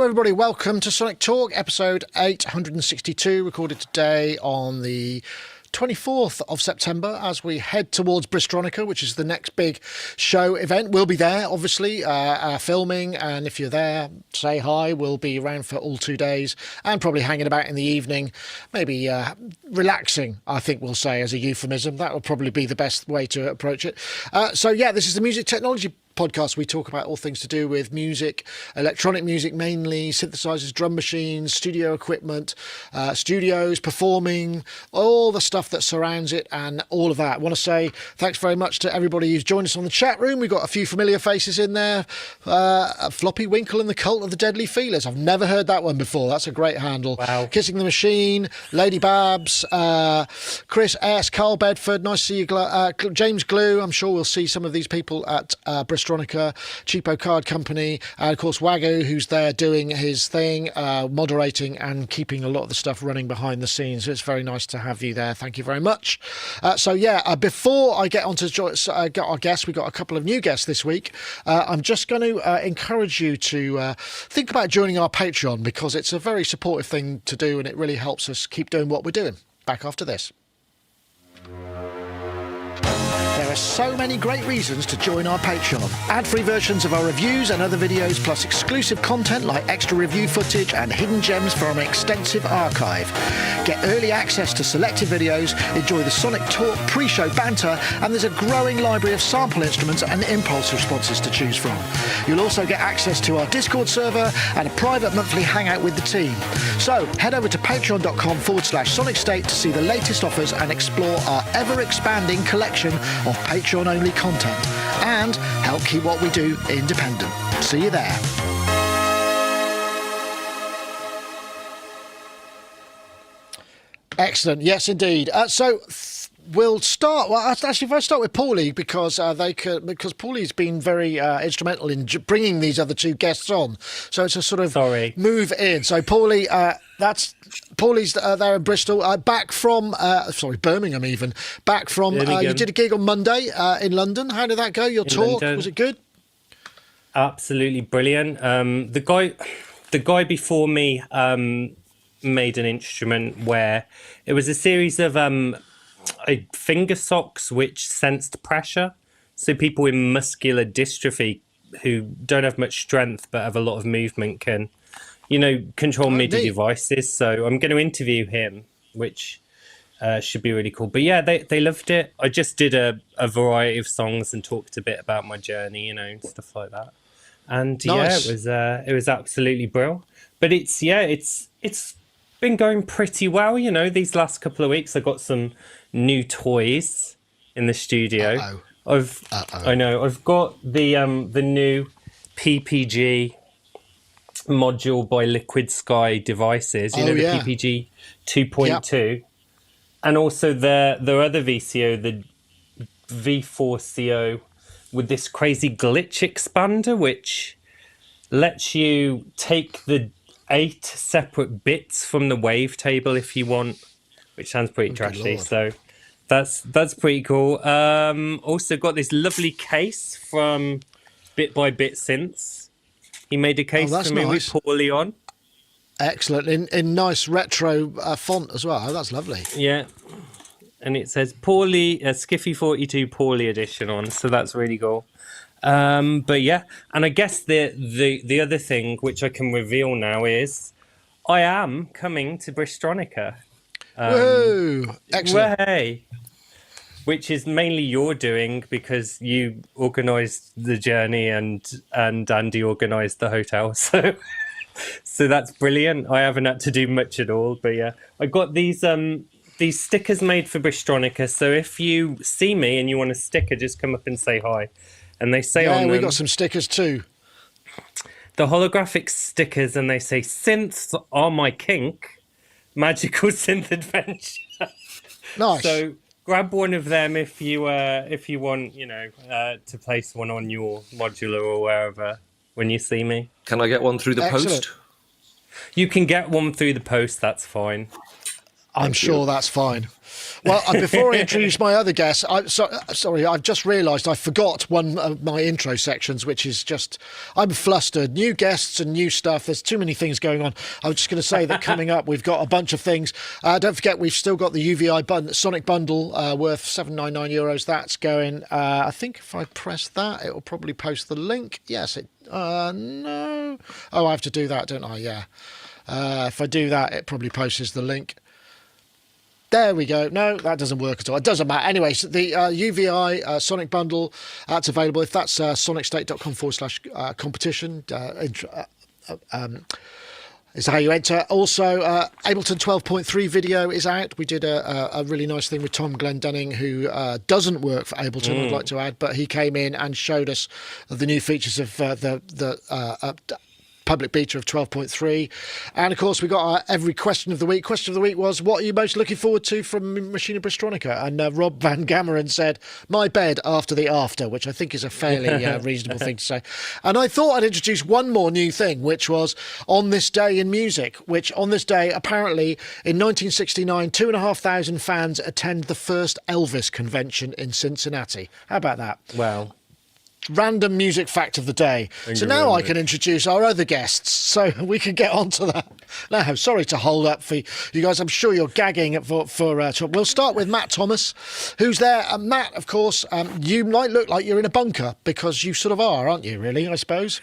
Hello everybody, welcome to Sonic Talk, episode 862, recorded today on the 24th of September as we head towards Bristronica, which is the next big show event. We'll be there, obviously, filming, and if you're there, say hi. We'll be around for all 2 days and probably hanging about in the evening, maybe relaxing, I think we'll say as a euphemism. That will probably be the best way to approach it. This is the Music Technology podcast. We talk about all things to do with music, electronic music mainly, synthesizers, drum machines, studio equipment, studios, performing, all the stuff that surrounds it and all of that. I want to say thanks very much to everybody who's joined us on the chat room. We've got a few familiar faces in there. Floppy Winkle and the Cult of the Deadly Feelers. I've never heard that one before. That's a great handle. Wow. Kissing the Machine, Lady Babs, Chris S, Carl Bedford, nice to see you, James Glue. I'm sure we'll see some of these people at Bristol Cheapo Card Company, and of course Wagyu, who's there doing his thing, moderating and keeping a lot of the stuff running behind the scenes. So it's very nice to have you there. Thank you very much. Before I get on to our guests, we've got a couple of new guests this week. I'm just going to encourage you to think about joining our Patreon, because it's a very supportive thing to do and it really helps us keep doing what we're doing. Back after this. There are so many great reasons to join our Patreon. Ad-free versions of our reviews and other videos, plus exclusive content like extra review footage and hidden gems from an extensive archive. Get early access to selected videos, enjoy the Sonictalk pre-show banter, and there's a growing library of sample instruments and impulse responses to choose from. You'll also get access to our Discord server and a private monthly hangout with the team. So head over to patreon.com/Sonicstate to see the latest offers and explore our ever-expanding collection of Patreon-only content and help keep what we do independent. See you there. Excellent. Yes, indeed. We'll start. Well, actually, if I start with Paulee, because Paulee's been very instrumental in bringing these other two guests on. So it's a sort of move in. So Paulee, Paulee's there in Bristol, back from Birmingham even. Back from you did a gig on Monday in London. How did that go? Your talk, was it good? Absolutely brilliant. The guy before me made an instrument where it was a series of finger socks which sensed pressure. So people with muscular dystrophy who don't have much strength but have a lot of movement can, control MIDI devices. So I'm going to interview him, which should be really cool. But yeah, they loved it. I just did a variety of songs and talked a bit about my journey, and stuff like that. And nice. Yeah, it was absolutely brilliant. But it's been going pretty well, these last couple of weeks. I got some new toys in the studio. I know. I've got the new PPG module by Liquid Sky devices. The PPG 2.2, yep. And also the other VCO, the V4CO, with this crazy glitch expander, which lets you take the 8 separate bits from the wavetable if you want, which sounds pretty trashy. So that's pretty cool. Also got this lovely case from Bit by Bit Synths. He made a case for me with Paulee on. Excellent, in nice retro font as well. That's lovely. Yeah, and it says Paulee, Skiffy 42 Paulee edition on, so that's really cool. But yeah, and I guess the other thing which I can reveal now is I am coming to Bristronica. Whoa! Excellent. Way, which is mainly your doing because you organised the journey and Andy organised the hotel. So that's brilliant. I haven't had to do much at all, but yeah, I got these stickers made for Bristronica. So if you see me and you want a sticker, just come up and say hi. And they say on them, we got some stickers too. The holographic stickers, and they say synths are my kink, magical synth adventure. Nice. So grab one of them if you want, to place one on your modular or wherever when you see me. Can I get one through the post? You can get one through the post. That's fine. I'm sure that's fine. Well, before I introduce my other guest, sorry, I've just realised I forgot one of my intro sections, which is just, I'm flustered. New guests and new stuff. There's too many things going on. I was just going to say that coming up, we've got a bunch of things. Don't forget, we've still got the UVI Sonic Bundle worth €799. That's going. I think if I press that, it will probably post the link. Yes, it. No. Oh, I have to do that, don't I? Yeah. If I do that, it probably posts the link. There we go. No, that doesn't work at all. It doesn't matter. Anyway, so the UVI Sonic Bundle, that's available. If that's sonicstate.com/competition, is how you enter. Also, Ableton 12.3 video is out. We did a really nice thing with Tom Glendunning, who doesn't work for Ableton, I'd like to add, but he came in and showed us the new features of the public beta of 12.3. And of course, we got our every question of the week. Question of the week was, what are you most looking forward to from Machine of Bristronica? And Rob Van Gammeren said, my bed after the after, which I think is a fairly reasonable thing to say. And I thought I'd introduce one more new thing, which was On This Day in Music, which on this day, apparently in 1969, 2,500 fans attend the first Elvis convention in Cincinnati. How about that? Wow. Random music fact of the day. So now I can introduce our other guests, so we can get on to that. Now, sorry to hold up for you guys. I'm sure you're gagging for we'll start with Matt Thomas, who's there. Matt, of course, you might look like you're in a bunker, because you sort of are, aren't you, really, I suppose?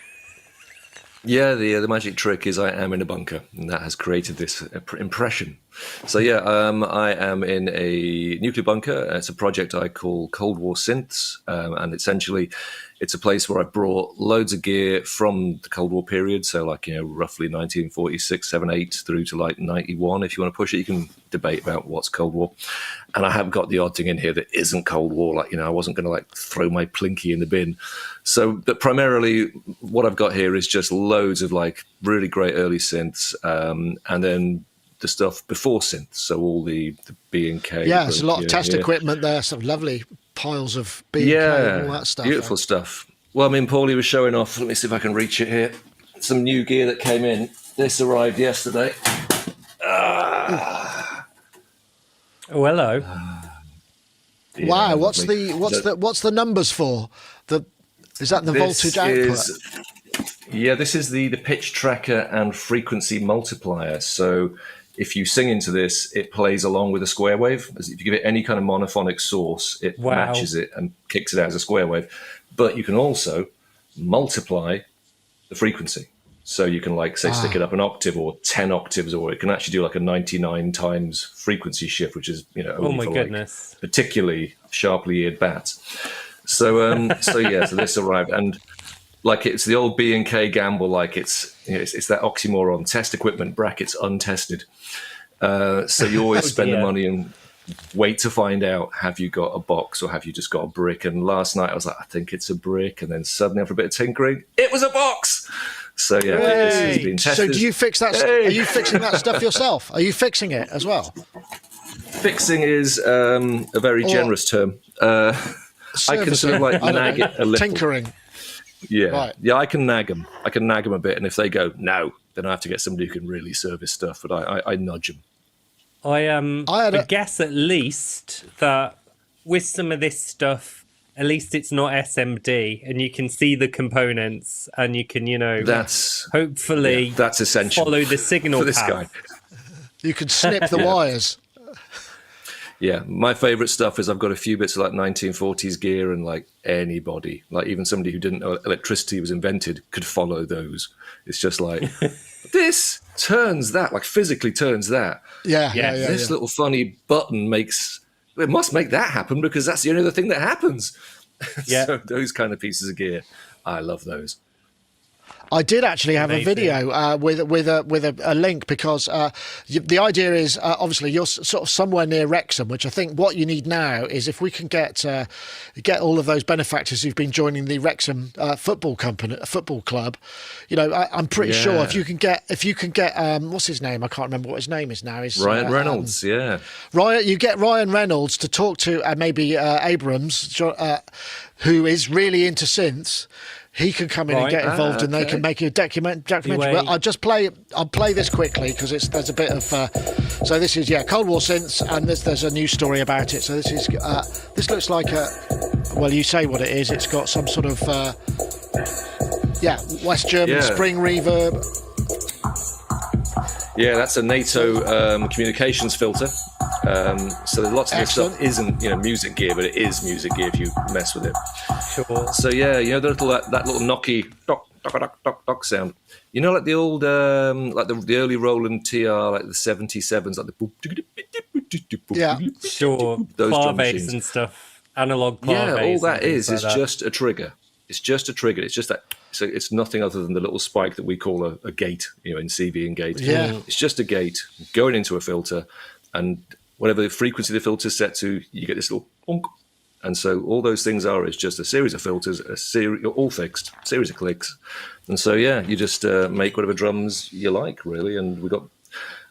Yeah, the magic trick is I am in a bunker, and that has created this impression. So yeah, I am in a nuclear bunker. It's a project I call War Synths, and essentially it's a place where I brought loads of gear from the Cold War period, so like, roughly 1946, 7, 8 through to like 91. If you want to push it, you can debate about what's Cold War. And I have got the odd thing in here that isn't Cold War. Like, I wasn't going to like throw my Plinky in the bin. So, but primarily what I've got here is just loads of like really great early synths, and then the stuff before synths. So all the B&K. Yeah, there's a lot of test equipment there, some lovely piles of B&K and all that stuff. Beautiful stuff. Well, I mean, Paulee was showing off. Let me see if I can reach it here. Some new gear that came in. This arrived yesterday. Oh, hello. Wow, what's the numbers for? Is that the voltage output? This is the pitch tracker and frequency multiplier. So if you sing into this, it plays along with a square wave. If you give it any kind of monophonic source, it matches it and kicks it out as a square wave. But you can also multiply the frequency. So you can stick it up an octave or 10 octaves, or it can actually do like a 99 times frequency shift, which is, only for goodness, particularly sharply eared bats. So this arrived, and like it's the old B&K gamble, like it's that oxymoron: test equipment brackets untested. So you always spend the money and wait to find out, have you got a box or have you just got a brick? And last night I was like, I think it's a brick, and then suddenly after a bit of tinkering, it was a box. So yeah, this has been tested. So do you fix that? Are you fixing that stuff yourself? Are you fixing it as well? Fixing is a very generous term. I can sort of like nag it a little. Tinkering. Yeah, right. Yeah, I can nag them. I can nag them a bit, and if they go no, then I have to get somebody who can really service stuff. But I nudge them. I guess at least that with some of this stuff, at least it's not SMD, and you can see the components, and you can that's essential. Follow the signal for this path. guy. You can snip the wires. Yeah, my favorite stuff is I've got a few bits of like 1940s gear, and like anybody, like even somebody who didn't know electricity was invented, could follow those. It's just like, this turns that, like physically turns that. Yeah. This little funny button it must make that happen because that's the only other thing that happens. Yeah. So those kind of pieces of gear, I love those. I did actually have a video with a link, because the idea is obviously you're sort of somewhere near Wrexham, which I think what you need now is if we can get all of those benefactors who've been joining the Wrexham football club. I'm pretty sure if you can get what's his name? I can't remember what his name is now. Is Ryan Reynolds? Ryan. You get Ryan Reynolds to talk to maybe Abrams, who is really into synths. he can come in and get involved, and they can make a documentary. Well, I'll play this quickly because there's a bit of. So this is Cold War Synths, and there's a news story about it. So this looks like a. Well, you say what it is. It's got some sort of West German spring reverb. Yeah, that's a NATO communications filter. So there's lots of this stuff isn't music gear, but it is music gear if you mess with it. Sure. So that little knocky dock dock dock dock dock sound. You know, like the old like the early Roland TR, like the 77s, like the boop, sure, those bar drum bass machines and stuff, analog bar bass. Yeah, all that is like just a trigger. It's just a trigger. It's just that. So it's nothing other than the little spike that we call a gate, in CV and gate. Yeah. It's just a gate going into a filter, and whatever the frequency the filter's set to, you get this little bonk. And so all those things is just a series of filters, all fixed, series of clicks. And so, you just make whatever drums you like, really. And we've got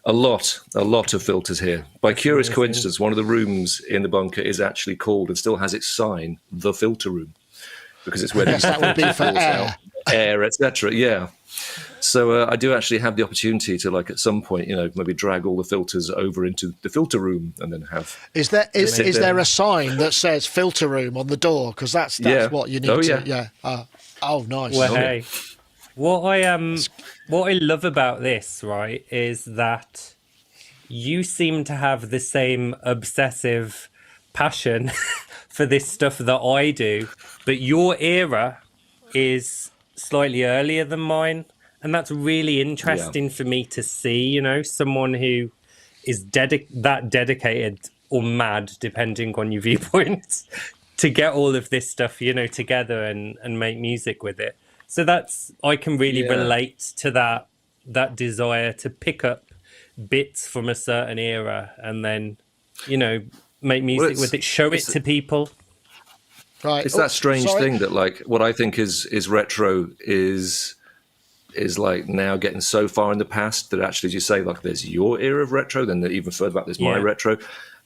a lot of filters here. By curious coincidence, one of the rooms in the bunker is actually called and still has its sign, the filter room, because it's where that would be for air, etc. Yeah. So I do actually have the opportunity to, like, at some point, maybe drag all the filters over into the filter room and then have. Is there a sign that says filter room on the door? Because that's what you need to. Yeah. Nice. Well, hey, what I love about this, right, is that you seem to have the same obsessive passion for this stuff that I do, but your era is slightly earlier than mine. And that's really interesting for me to see, someone who is that dedicated or mad, depending on your viewpoints, to get all of this stuff, together and make music with it. So I can really relate to that desire to pick up bits from a certain era and then, make music with it, show it to people. Right. It's that strange thing that, like, what I think is retro is like now getting so far in the past that actually, as you say, like, there's your era of retro, then even further back there's my retro,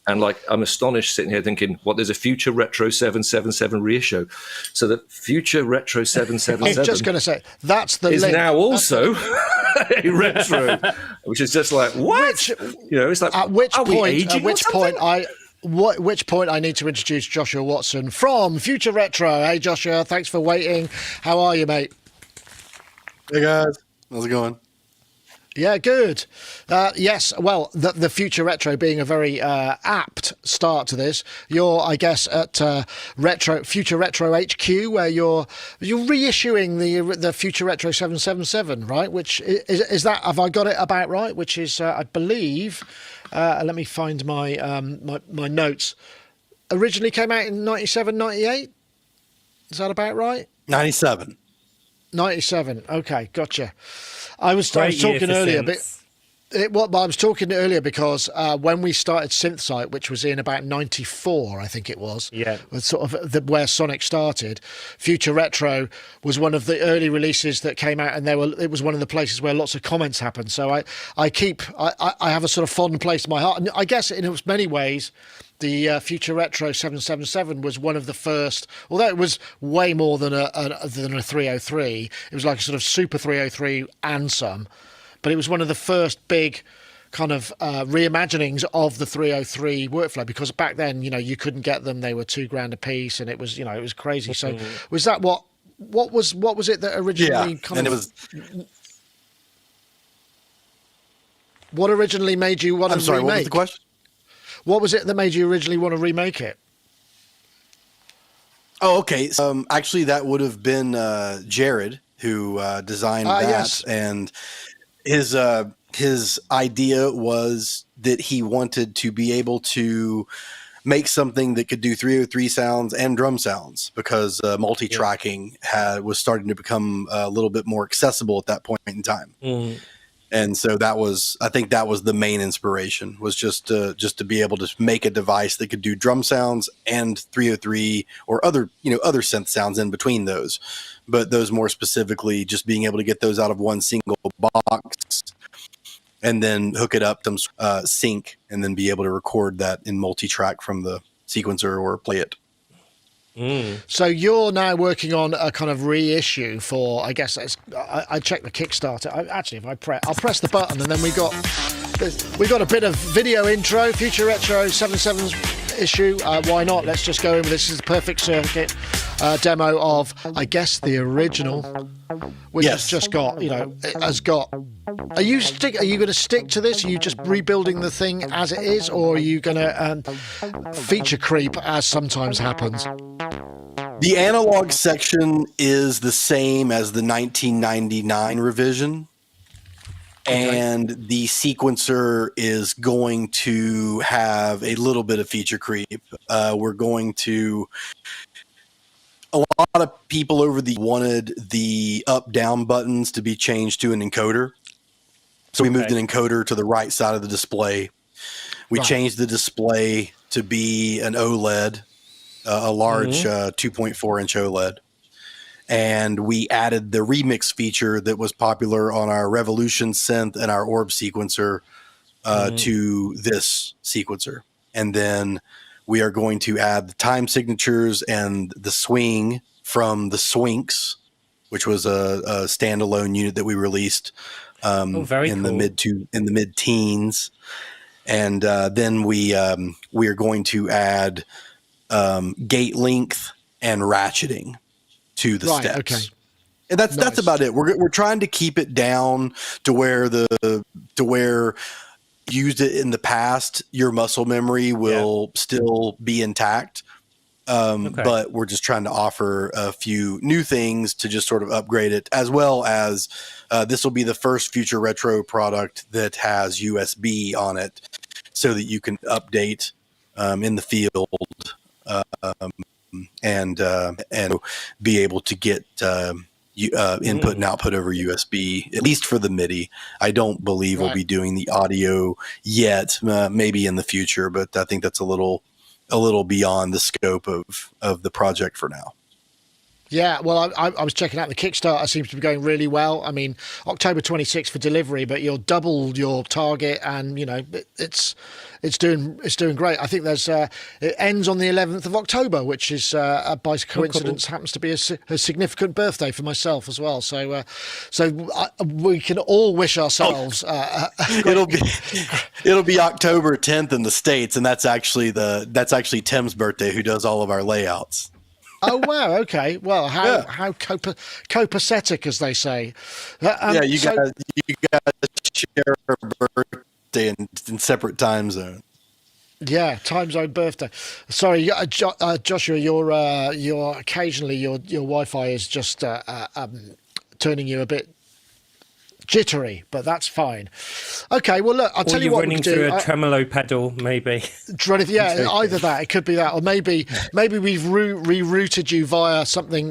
and like I'm astonished sitting here thinking, there's a future retro 777 reissue, so that future retro 777 I was just going to say that's the is link. now also a retro, which is just like what it's like at which point I need to introduce Joshua Watson from Future Retro. Hey Joshua, thanks for waiting. How are you, mate? Hey guys, how's it going? Yeah, good. Yes, well, the Future Retro being a very apt start to this. You're, I guess, at Future Retro HQ, where you're reissuing the Future Retro 777, right? Which is that? Have I got it about right? Which is, I believe. Let me find my my notes. Originally came out in 97, 98. Is that about right? 97. 97. Okay, gotcha. I was talking earlier, I was talking earlier because when we started Synthsite, which was in about 94, I think it was, was sort of where Sonic started. Future Retro was one of the early releases that came out, and it was one of the places where lots of comments happened. So I have a sort of fond place in my heart, and I guess in many ways, the Future Retro 777 was one of the first, although it was way more than a 303. It was like a sort of super 303 and some, but it was one of the first big kind of reimaginings of the 303 workflow, because back then, you couldn't get them. They were $2,000 a piece, and it was, it was crazy. So was that what was it that originally what originally made you want to remake? I'm sorry, what was the question? What was it that made you originally want to remake it? Oh, okay. Actually, that would have been Jared who designed that, yes. And his idea was that he wanted to be able to make something that could do 303 sounds and drum sounds, because multi-tracking was starting to become a little bit more accessible at that point in time. Mm. And so I think that was the main inspiration, was just to be able to make a device that could do drum sounds and 303 or other synth sounds in between those. But those more specifically, just being able to get those out of one single box and then hook it up to sync and then be able to record that in multi-track from the sequencer or play it. So you're now working on a kind of reissue for, I guess, I checked the Kickstarter. I'll press the button, and then we got a bit of video intro, Future Retro 77's issue. Why not? Let's just go in with this. Is the perfect circuit demo of, I guess, the original, which has just got, has got. Are you going to stick to this? Are you just rebuilding the thing as it is, or are you going to feature creep, as sometimes happens? The analog section is the same as the 1999 revision. And the sequencer is going to have a little bit of feature creep. We're going to... A lot of people wanted the up-down buttons to be changed to an encoder. So we moved an encoder to the right side of the display. We changed the display to be an OLED, a large 2.4-inch OLED. And we added the remix feature that was popular on our Revolution synth and our Orb sequencer to this sequencer. And then we are going to add the time signatures and the swing from the Swinks, which was a standalone unit that we released in the mid-teens. And then we are going to add gate length and ratcheting to the steps. Okay. And that's about it. We're trying to keep it down to where used it in the past, your muscle memory will still be intact. But we're just trying to offer a few new things to just sort of upgrade it, as well as this will be the first Future Retro product that has USB on it, so that you can update in the field and be able to get input and output over USB, at least for the MIDI. I don't believe we'll be doing the audio yet, maybe in the future, but I think that's a little beyond the scope of the project for now. Yeah, well, I was checking out the Kickstarter. Seems to be going really well. I mean, October 26th for delivery, but you'll double your target, and it's doing great. I think it ends on the 11th of October, which is by coincidence happens to be a significant birthday for myself as well. So we can all wish ourselves. It'll be October 10th in the States, and that's actually Tim's birthday, who does all of our layouts. Oh wow! Okay. Well, how copacetic, as they say. You guys share a birthday in separate time zones. Yeah, time zone birthday. Sorry, Joshua. Your occasionally your Wi-Fi is just turning you a bit jittery, but that's fine. Okay, well look, I'll tell you what we can do. Running through a tremolo pedal, maybe. Yeah, either that. It could be that, or maybe we've rerouted you via something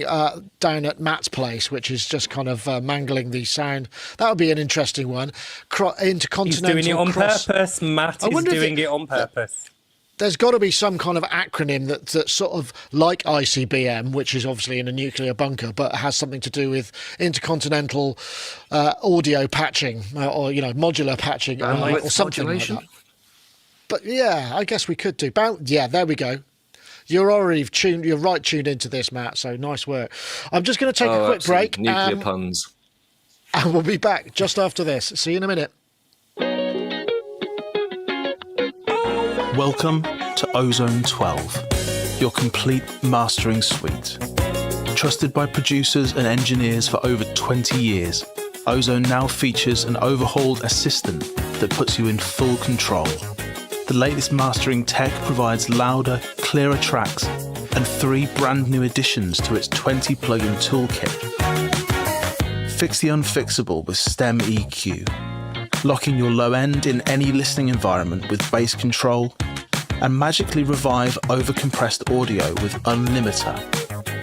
down at Matt's place, which is just kind of mangling the sound. That would be an interesting one. Intercontinental. He's doing it on purpose. Matt is doing it on purpose. There's got to be some kind of acronym that's sort of like ICBM, which is obviously in a nuclear bunker, but has something to do with intercontinental audio patching or modular patching or something modulation. Like that. But yeah, I guess we could do. There we go. You're already tuned. You're right tuned into this, Matt. So nice work. I'm just going to take a quick break. Nuclear puns. And we'll be back just after this. See you in a minute. Welcome to Ozone 12, your complete mastering suite. Trusted by producers and engineers for over 20 years, Ozone now features an overhauled assistant that puts you in full control. The latest mastering tech provides louder, clearer tracks and 3 brand new additions to its 20 plugin toolkit. Fix the unfixable with STEM EQ. Locking your low end in any listening environment with bass control, and magically revive overcompressed audio with Unlimiter.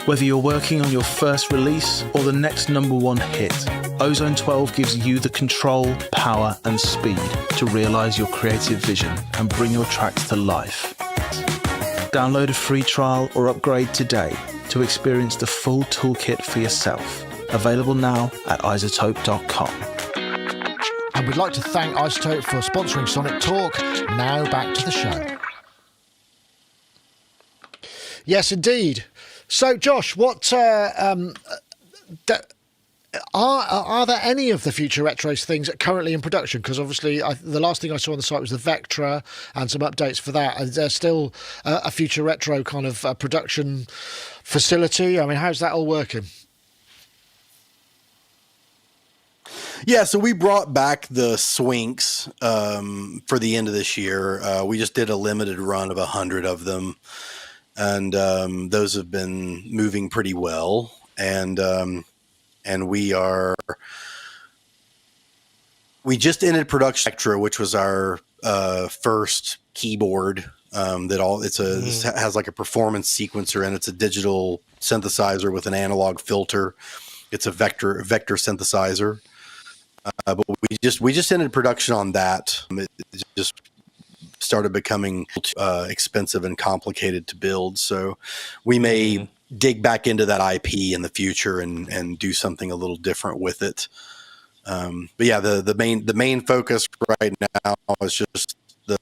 Whether you're working on your first release or the next #1 hit, Ozone 12 gives you the control, power, and speed to realize your creative vision and bring your tracks to life. Download a free trial or upgrade today to experience the full toolkit for yourself. Available now at iZotope.com. And we'd like to thank iZotope for sponsoring Sonic Talk. Now back to the show. Yes, indeed. So, Josh, what are there any of the Future Retros things currently in production? Because obviously, the last thing I saw on the site was the Vectra and some updates for that. Is there still a Future Retro kind of production facility? I mean, how's that all working? Yeah, so we brought back the Swinks for the end of this year. We just did a limited run of 100 of them, and those have been moving pretty well. And we just ended production Vectra, which was our first keyboard has like a performance sequencer, and it's a digital synthesizer with an analog filter. It's a vector synthesizer. But we just ended production on that. It just started becoming expensive and complicated to build. So we may dig back into that IP in the future and do something a little different with it. But yeah, the main focus right now is just the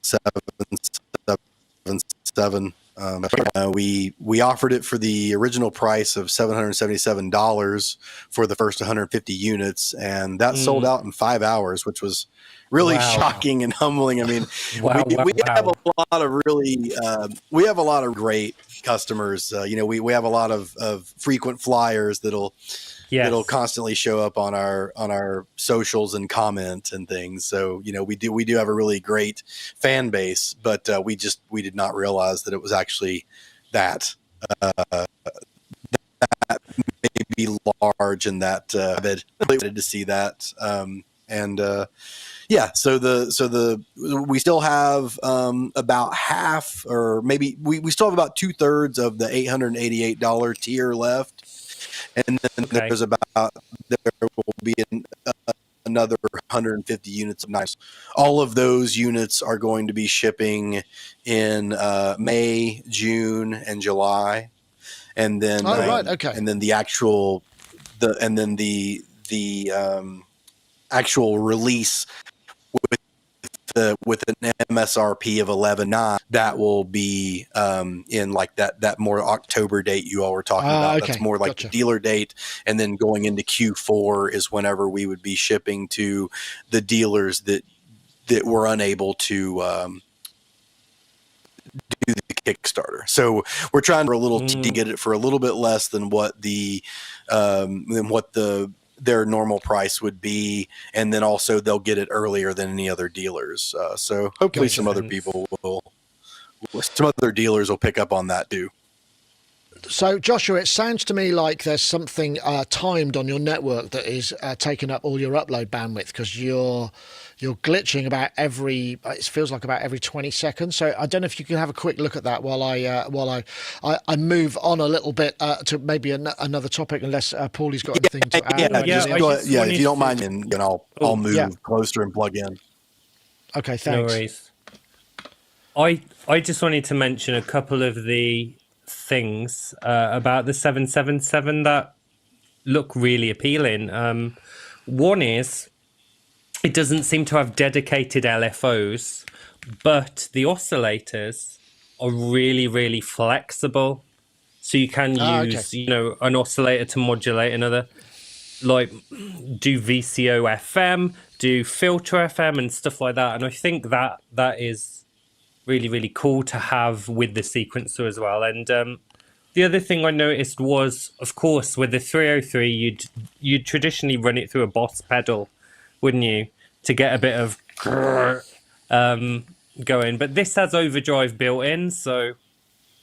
777. We offered it for the original price of $777 for the first 150 units, and that sold out in 5 hours, which was really shocking and humbling. I mean, we have a lot of we have a lot of great customers. We have a lot of frequent flyers that'll constantly show up on our socials and comment and things. So, we do have a really great fan base, but we did not realize that it was actually that maybe large and that excited to see that. So we still have about half, or maybe we still have about 2/3 of the $888 tier left. And then there will be another 150 units of knives. All of those units are going to be shipping in May, June, and July, and then and then the actual actual release with an MSRP of 11.9, that will be in like that more October date you all were talking about. Okay. That's more like the dealer date, and then going into Q4 is whenever we would be shipping to the dealers that were unable to do the Kickstarter. So we're trying to get it for a little bit less than what their normal price would be, and then also they'll get it earlier than any other dealers. So hopefully some other dealers will pick up on that too. So Joshua, it sounds to me like there's something timed on your network that is taking up all your upload bandwidth, because you're glitching about it feels like about every 20 seconds. So I don't know if you can have a quick look at that while I move on a little bit to maybe another topic, unless Paulee's got anything to add. If you don't mind, and I'll move closer and plug in. Okay, thanks. No worries. I just wanted to mention a couple of the things about the 777 that look really appealing. One is, it doesn't seem to have dedicated LFOs, but the oscillators are really, really flexible. So you can use, an oscillator to modulate another, like do VCO FM, do filter FM and stuff like that. And I think that is really, really cool to have with the sequencer as well. And the other thing I noticed was, of course, with the 303, you'd traditionally run it through a Boss pedal, wouldn't you, to get a bit of going. But this has overdrive built in, so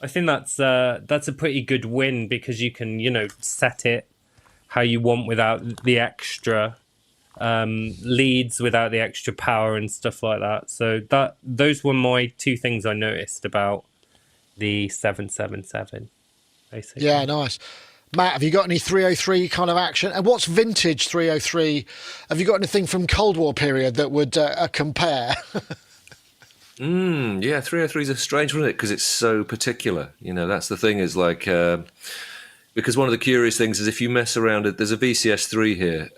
I think that's a pretty good win, because you can set it how you want without the extra leads, without the extra power and stuff like that. So those were my two things I noticed about the 777, basically. Yeah, nice. Matt, have you got any 303 kind of action? And what's vintage 303? Have you got anything from Coldwar period that would compare? Yeah, 303 is a strange one, because it's so particular. That's the thing, is like, because one of the curious things is, if you mess around it, there's a VCS3 here.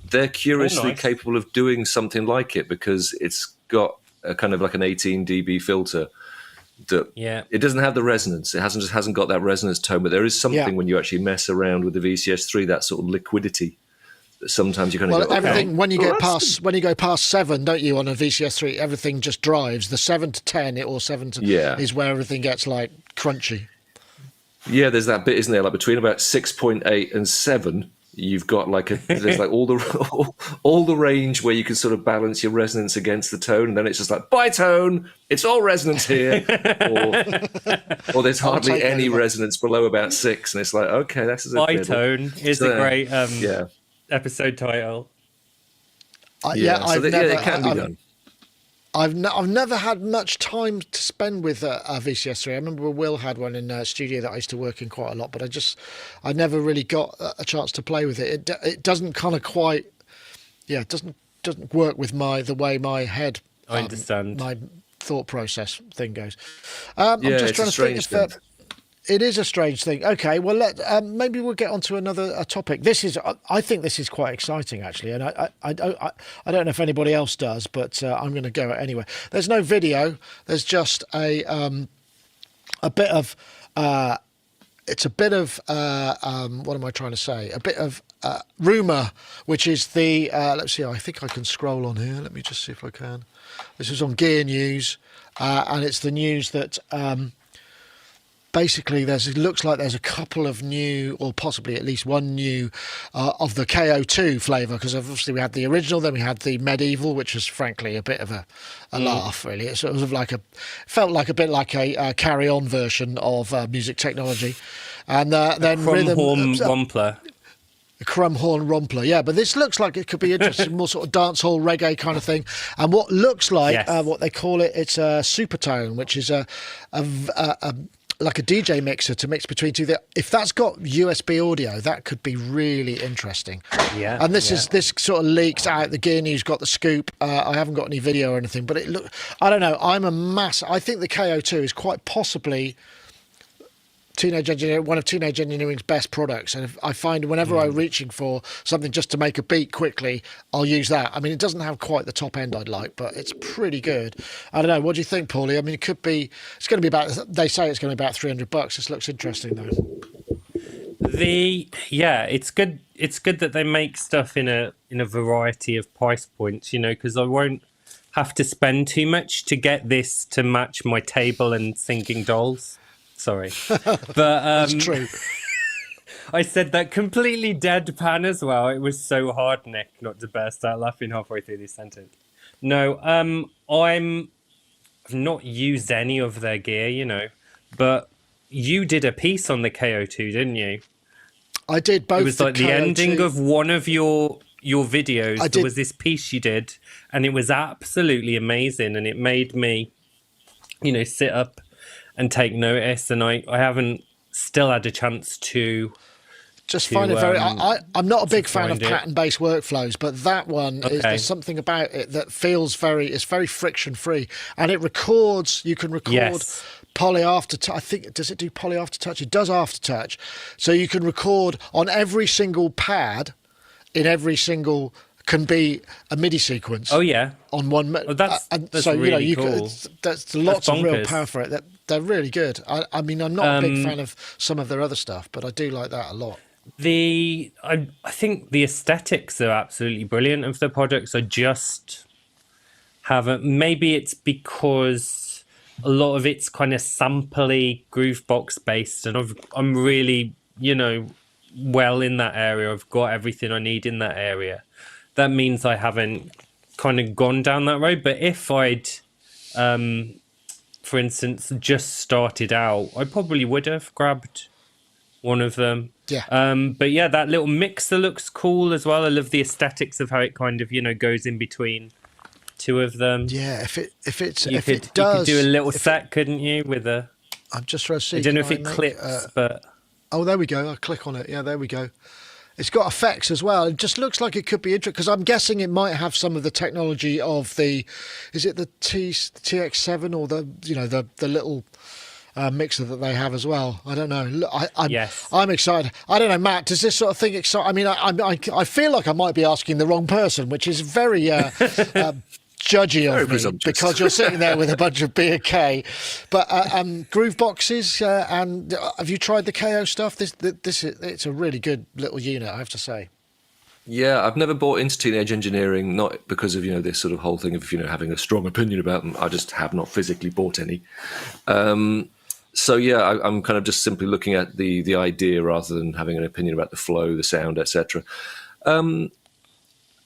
They're curiously capable of doing something like it, because it's got a kind of like an 18 dB filter that it doesn't have the resonance. It hasn't got that resonance tone, but there is something when you actually mess around with the VCS3, that sort of liquidity that sometimes you kind of go, everything when you go past 7, don't you, on a VCS3, everything just drives. The 7 to 10 or 7 to is where everything gets like crunchy. Yeah, there's that bit, isn't there? Like between about 6.8 and 7, you've got like there's like all the range where you can sort of balance your resonance against the tone, and then it's just like bitone, it's all resonance here, or there's hardly any resonance below about 6, and it's like, okay, that's a bitone is a great episode title. It can be done. I've never had much time to spend with a VCS3. I remember Will had one in a studio that I used to work in quite a lot, but I never really got a chance to play with it. It doesn't kind of quite, it doesn't work with the way my head, I understand, my thought process thing goes. I'm just trying to think if it is a strange thing. Okay, well, maybe we'll get onto another topic. I think this is quite exciting, actually, and I don't know if anybody else does, but I'm going to go anyway. There's no video. There's just a bit of. It's a bit of what am I trying to say? A bit of rumor, which is the. Let's see. I think I can scroll on here. Let me just see if I can. This is on Gear News, and it's the news that. Basically, it looks like there's a couple of new, or possibly at least one new, of the KO2 flavour, because obviously we had the original, then we had the medieval, which was frankly a bit of a laugh, really. It sort of felt like a bit like a carry-on version of Music Technology. And then Crumhorn Rompler. Crumhorn Rompler, yeah, but this looks like it could be interesting, more sort of dancehall reggae kind of thing. And what looks like, what they call it, it's a Supertone, which is like a DJ mixer to mix between two. If that's got USB audio, that could be really interesting. Yeah. And this sort of leaks out. The Gear News got the scoop. I haven't got any video or anything, but I don't know. I think the KO2 is quite possibly one of Teenage Engineering's best products, and I find whenever I'm reaching for something just to make a beat quickly, I'll use that. I mean, it doesn't have quite the top end I'd like, but it's pretty good. I don't know. What do you think, Paulie? I mean, it's going to be about. They say it's going to be about $300. This looks interesting, though. It's good. It's good that they make stuff in a variety of price points. Because I won't have to spend too much to get this to match my table and singing dolls. Sorry, but that's true. I said that completely deadpan as well. It was so hard, Nick, not to burst out laughing halfway through this sentence. No, I've not used any of their gear, but you did a piece on the KO2, didn't you? I did both. It was like the ending of one of your videos. There was this piece you did, and it was absolutely amazing, and it made me, sit up and take notice, and I haven't still had a chance to find it very. I'm not a big fan of pattern-based workflows, but that one there's something about it that feels it's very friction-free, and it records. You can record Poly Aftertouch. I think does it do Poly Aftertouch? It does Aftertouch, so you can record on every single pad, in every single. Can be a MIDI sequence. Oh yeah, on one. That's so really cool. There's lots of real power for it. They're really good. I mean, I'm not a big fan of some of their other stuff, but I do like that a lot. I think the aesthetics are absolutely brilliant of the products. I just haven't. Maybe it's because a lot of it's kind of sampley, groovebox based, and I'm really well in that area. I've got everything I need in that area. That means I haven't kind of gone down that road. But if I'd, for instance, just started out, I probably would have grabbed one of them. Yeah. But yeah, that little mixer looks cool as well. I love the aesthetics of how it kind of, goes in between two of them. Yeah, you could do a little set, couldn't you? With a. I'm just trying to see. I don't know if it clips, but. Oh, there we go. I'll click on it. Yeah, there we go. It's got effects as well. It just looks like it could be interesting because I'm guessing it might have some of the technology of is it the TX7 or the little mixer that they have as well? I don't know. I'm excited. I don't know, Matt. Does this sort of thing excite? I mean, I feel like I might be asking the wrong person, which is very judgy Very of me presumptuous. because you're sitting there with a bunch of B&K. But groove boxes, and have you tried the KO stuff? It's a really good little unit, I have to say. Yeah, I've never bought into Teenage Engineering, not because of this sort of whole thing of having a strong opinion about them. I just have not physically bought any. So yeah, I'm kind of just simply looking at the idea rather than having an opinion about the flow, the sound, etc.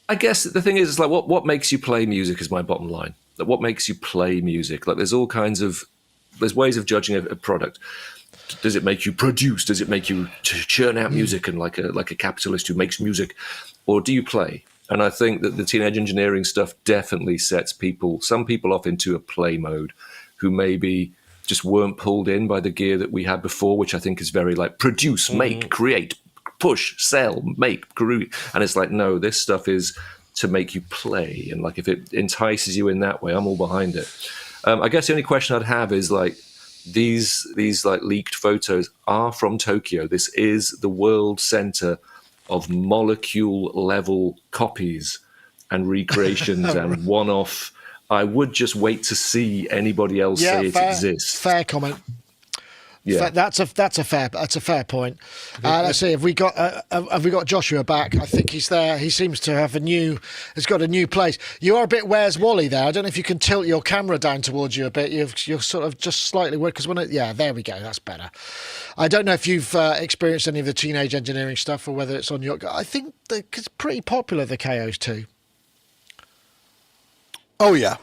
I guess the thing is like what makes you play music is my bottom line. Like, what makes you play music? Like, there's ways of judging a product. Does it make you produce? Does it make you churn out music and like a capitalist who makes music, or do you play? And I think that the Teenage Engineering stuff definitely sets some people off into a play mode, who maybe just weren't pulled in by the gear that we had before, which I think is very like produce, make, create, push, sell, make, groove. And it's like, no, this stuff is to make you play. And like, if it entices you in that way, I'm all behind it. I guess the only question I'd have is like, these like leaked photos are from Tokyo. This is the world center of molecule level copies and recreations and one-off. I would just wait to see anybody else say it exists. Fair comment. Yeah, that's a fair point. Let's see. Have we got Joshua back? I think he's there. He seems to have has got a new place. You are a bit Where's Wally there. I don't know if you can tilt your camera down towards you a bit. You're sort of just slightly weird because there we go. That's better. I don't know if you've experienced any of the Teenage Engineering stuff or whether it's on your. I think it's pretty popular, the KOs too. Oh yeah.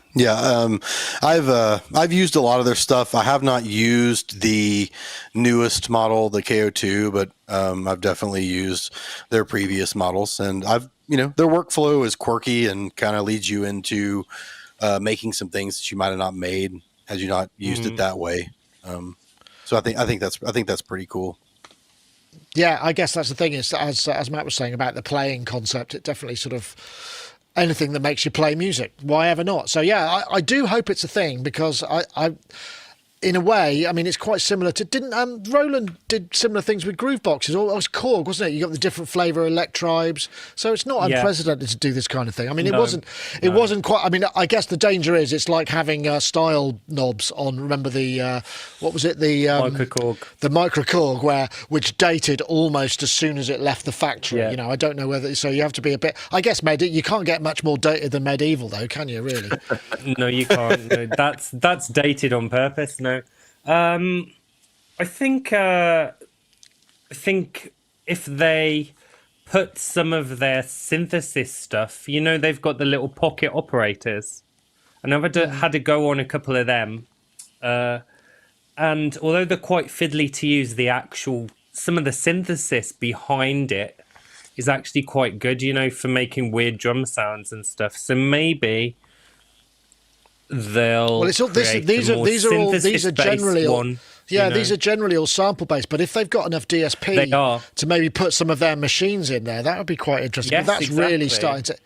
I've used a lot of their stuff. I have not used the newest model, the KO2, but I've definitely used their previous models, and their workflow is quirky and kind of leads you into making some things that you might have not made had you not used it that way. So I think that's pretty cool. Yeah, I guess that's the thing is, as Matt was saying about the playing concept, it definitely sort of. Anything that makes you play music, why ever not? So yeah, I do hope it's a thing because I in a way, I mean, it's quite similar to. Didn't Roland did similar things with groove boxes? Or it was Korg, wasn't it? You got the different flavour electribes, so it's not unprecedented to do this kind of thing. I mean, it wasn't quite. I mean, I guess the danger is it's like having style knobs on. Remember the what was it? The Microkorg. The Microkorg, which dated almost as soon as it left the factory. Yeah. I don't know whether. So you have to be a bit. I guess you can't get much more dated than medieval, though, can you? Really? No, you can't. No, that's dated on purpose. No. I think if they put some of their synthesis stuff, they've got the little pocket operators, and I've had to go on a couple of them. And although they're quite fiddly to use, some of the synthesis behind it is actually quite good, for making weird drum sounds and stuff. So maybe they'll. Well, these are generally all. Yeah, these are generally all sample based, but if they've got enough DSP to maybe put some of their machines in there, that would be quite interesting. Yes, but that's exactly. really starting to.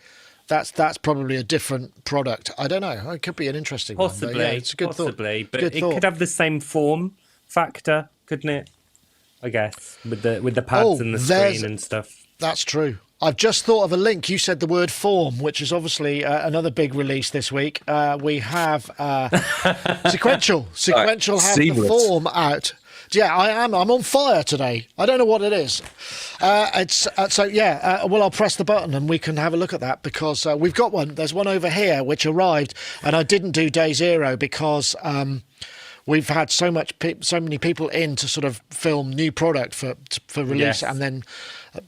That's probably a different product. I don't know. It could be an interesting one. But yeah, it's a good thought. But it could have the same form factor, couldn't it? I guess with the pads and the screen and stuff. That's true. I've just thought of a link. You said the word form, which is obviously another big release this week. We have Sequential. Sequential have the form out. Yeah, I am. I'm on fire today. I don't know what it is. Well, I'll press the button and we can have a look at that because we've got one. There's one over here which arrived, and I didn't do day zero because we've had so many people in to sort of film new product for release, and then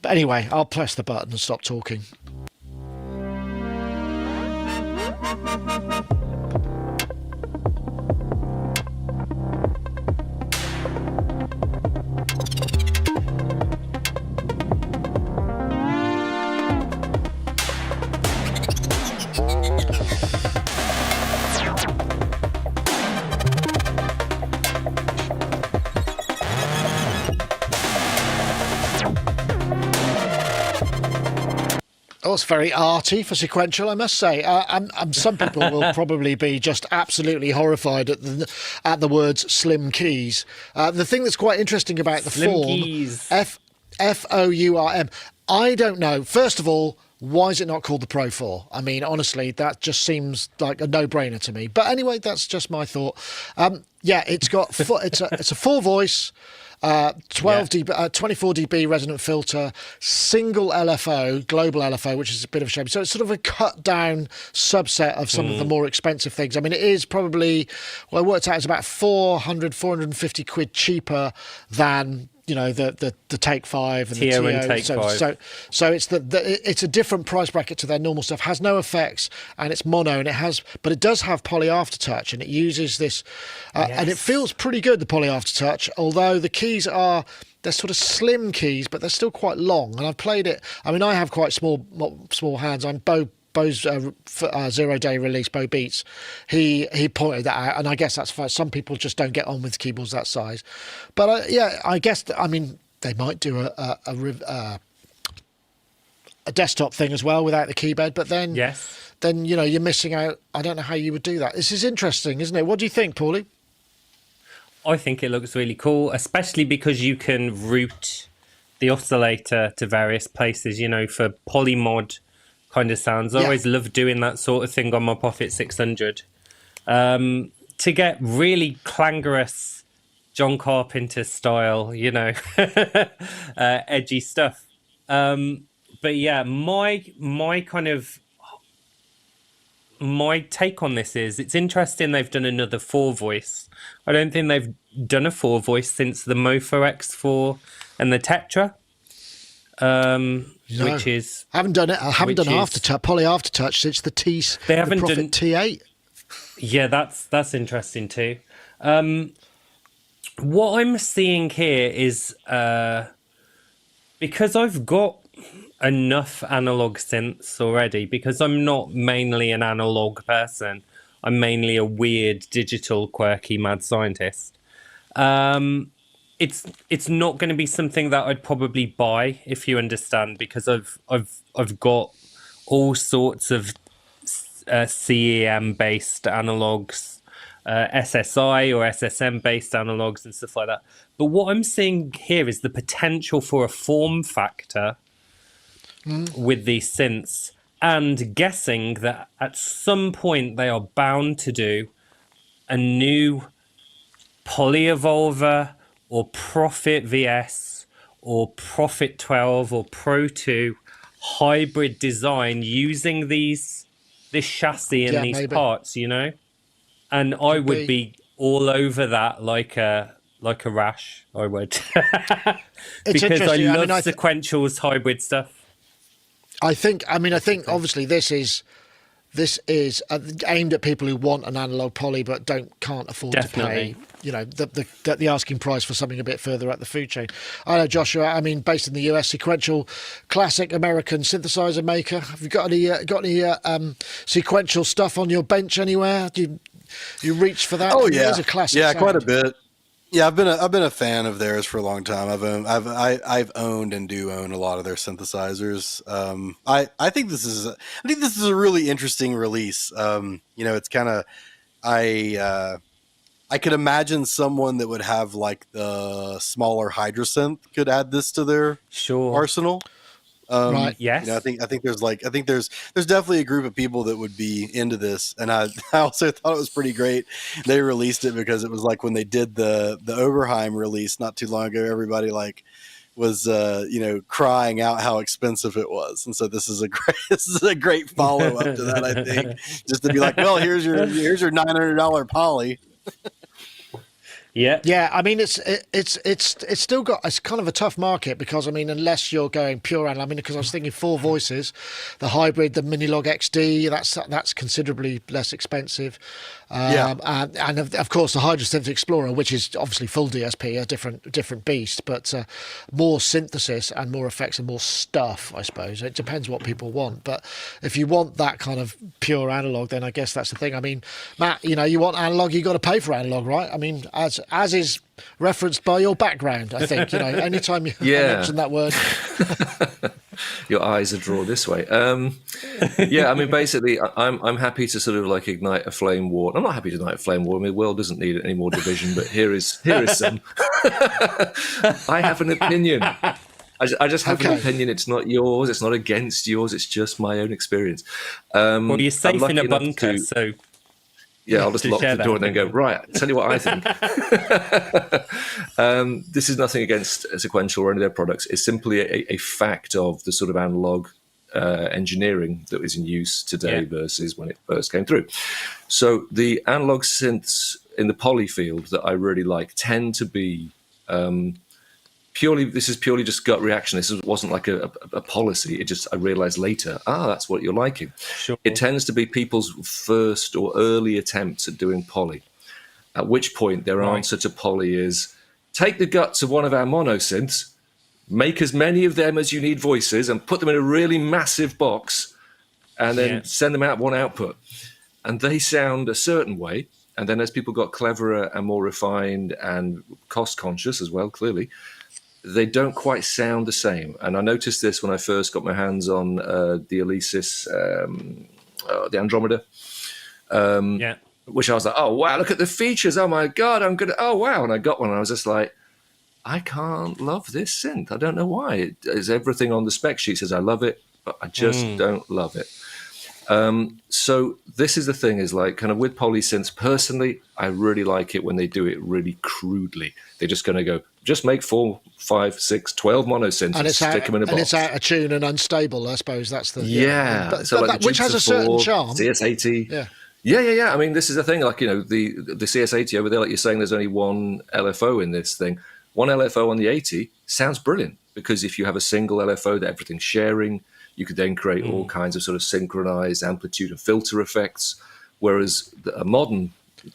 anyway, I'll press the button and stop talking. Oh, it's very arty for Sequential, I must say. Some people will probably be just absolutely horrified at the words slim keys. The thing that's quite interesting about the slim form, keys. F-O-U-R-M, I don't know. First of all, Why is it not called the Pro 4? I mean, honestly, that just seems like a no-brainer to me. But anyway, that's just my thought. Yeah, it's got it's a full voice, 24 dB resonant filter, single LFO, global LFO, which is a bit of a shame. So it's sort of a cut down subset of some of the more expensive things. I mean, it is probably, well, I worked out it's about 450 quid cheaper than, you know, the Take 5 and TO the and Take 5. So it's it's a different price bracket to their normal stuff. Has no effects and it's mono, but it does have Paulee Aftertouch, and it uses this and it feels pretty good, the Paulee Aftertouch, although the keys they're sort of slim keys, but they're still quite long. And I've played it. I mean, I have quite small hands. I'm Bo's 0-day release, Bo Beats, he pointed that out, and I guess that's fine. Some people just don't get on with keyboards that size, but yeah, I guess I mean they might do a desktop thing as well without the keybed, but then you know you're missing out. I don't know how you would do that. This is interesting, isn't it? What do you think, Paulie? I think it looks really cool, especially because you can route the oscillator to various places, you know, for polymod kind of sounds. I always love doing that sort of thing on my Prophet 600 to get really clangorous John Carpenter style, you know, edgy stuff. But yeah, my take on this is it's interesting they've done another 4-voice. I don't think they've done a 4-voice since the Mofo X4 and the Tetra. No, which is I haven't done it. I haven't done Aftertouch, Paulee Aftertouch since the Prophet T8. Yeah, that's interesting too. What I'm seeing here is because I've got enough analog synths already, because I'm not mainly an analog person. I'm mainly a weird digital quirky mad scientist. It's not going to be something that I'd probably buy, if you understand, because I've got all sorts of CEM based analogs, SSI or SSM based analogs and stuff like that. But what I'm seeing here is the potential for a form factor with these synths, and guessing that at some point they are bound to do a new Polyevolver or Prophet VS or Prophet 12 or Pro 2 hybrid design using this chassis and these parts, you know? And I would be all over that like a rash. I would. Because I love Sequential's hybrid stuff. I think obviously this is aimed at people who want an analog poly but can't afford to pay, you know, the asking price for something a bit further up the food chain. I know, Joshua, I mean, based in the US, Sequential, classic American synthesizer maker. Have you got any Sequential stuff on your bench anywhere? Do you reach for that? Oh yeah, it's a classic yeah, sound. quite a bit. Yeah, I've been a fan of theirs for a long time. I've owned and do own a lot of their synthesizers. I think this is a really interesting release. You know, it's kind of I could imagine someone that would have like the smaller Hydrasynth could add this to their arsenal. Right. Yes. You know, I think there's definitely a group of people that would be into this, and I also thought it was pretty great. They released it because it was like when they did the Oberheim release not too long ago. Everybody was you know, crying out how expensive it was, and so this is a great follow up to that. I think just to be like, well, here's your $900 poly. Yeah. I mean, it's still got, it's kind of a tough market because, I mean, unless you're going pure analog, I mean, because I was thinking 4 voices, the hybrid, the Minilog XD, that's considerably less expensive. And of course the Hydrasynth Explorer, which is obviously full DSP, a different beast, but more synthesis and more effects and more stuff, I suppose. It depends what people want, but if you want that kind of pure analog, then I guess that's the thing. I mean, Matt, you know, you want analog, you got to pay for analog, right? I mean, as is referenced by your background, I think, you know, anytime you mention that word. Your eyes are drawn this way. Yeah, I mean, basically, I'm happy to sort of like ignite a flame war. I'm not happy to ignite a flame war. I mean, the world doesn't need any more division, but here is some. I have an opinion. I just have an opinion. It's not yours. It's not against yours. It's just my own experience. Well, you're safe in a bunker, so... Yeah, I'll just lock the door and then go, right, tell you what I think. This is nothing against Sequential or any of their products. It's simply a fact of the sort of analog engineering that is in use today versus when it first came through. So the analog synths in the Paulee field that I really like tend to be this is purely just gut reaction. This wasn't like a policy. I realized later, that's what you're liking. Sure. It tends to be people's first or early attempts at doing Paulee, at which point their answer to Paulee is, take the guts of one of our mono synths, make as many of them as you need voices, and put them in a really massive box, and then send them out one output. And they sound a certain way. And then as people got cleverer and more refined and cost conscious as well, clearly, they don't quite sound the same. And I noticed this when I first got my hands on the Alesis, the Andromeda, which I was like, oh, wow, look at the features. Oh, my God, oh, wow. And I got one and I was just like, I can't love this synth. I don't know why. It's everything on the spec sheet says I love it, but I just don't love it. So this is the thing, is like kind of with Paulee synths, personally, I really like it when they do it really crudely. They're just going to go, just make 4, 5, 6, 12 mono synths and stick them in a box. And it's out of tune and unstable, I suppose. That's the... Yeah. So like which has a certain charm. CS80. Yeah. I mean, this is the thing, like, you know, the CS80 over there, like you're saying, there's only one LFO in this thing. One LFO on the 80 sounds brilliant, because if you have a single LFO that everything's sharing, you could then create all kinds of sort of synchronized amplitude and filter effects. Whereas a modern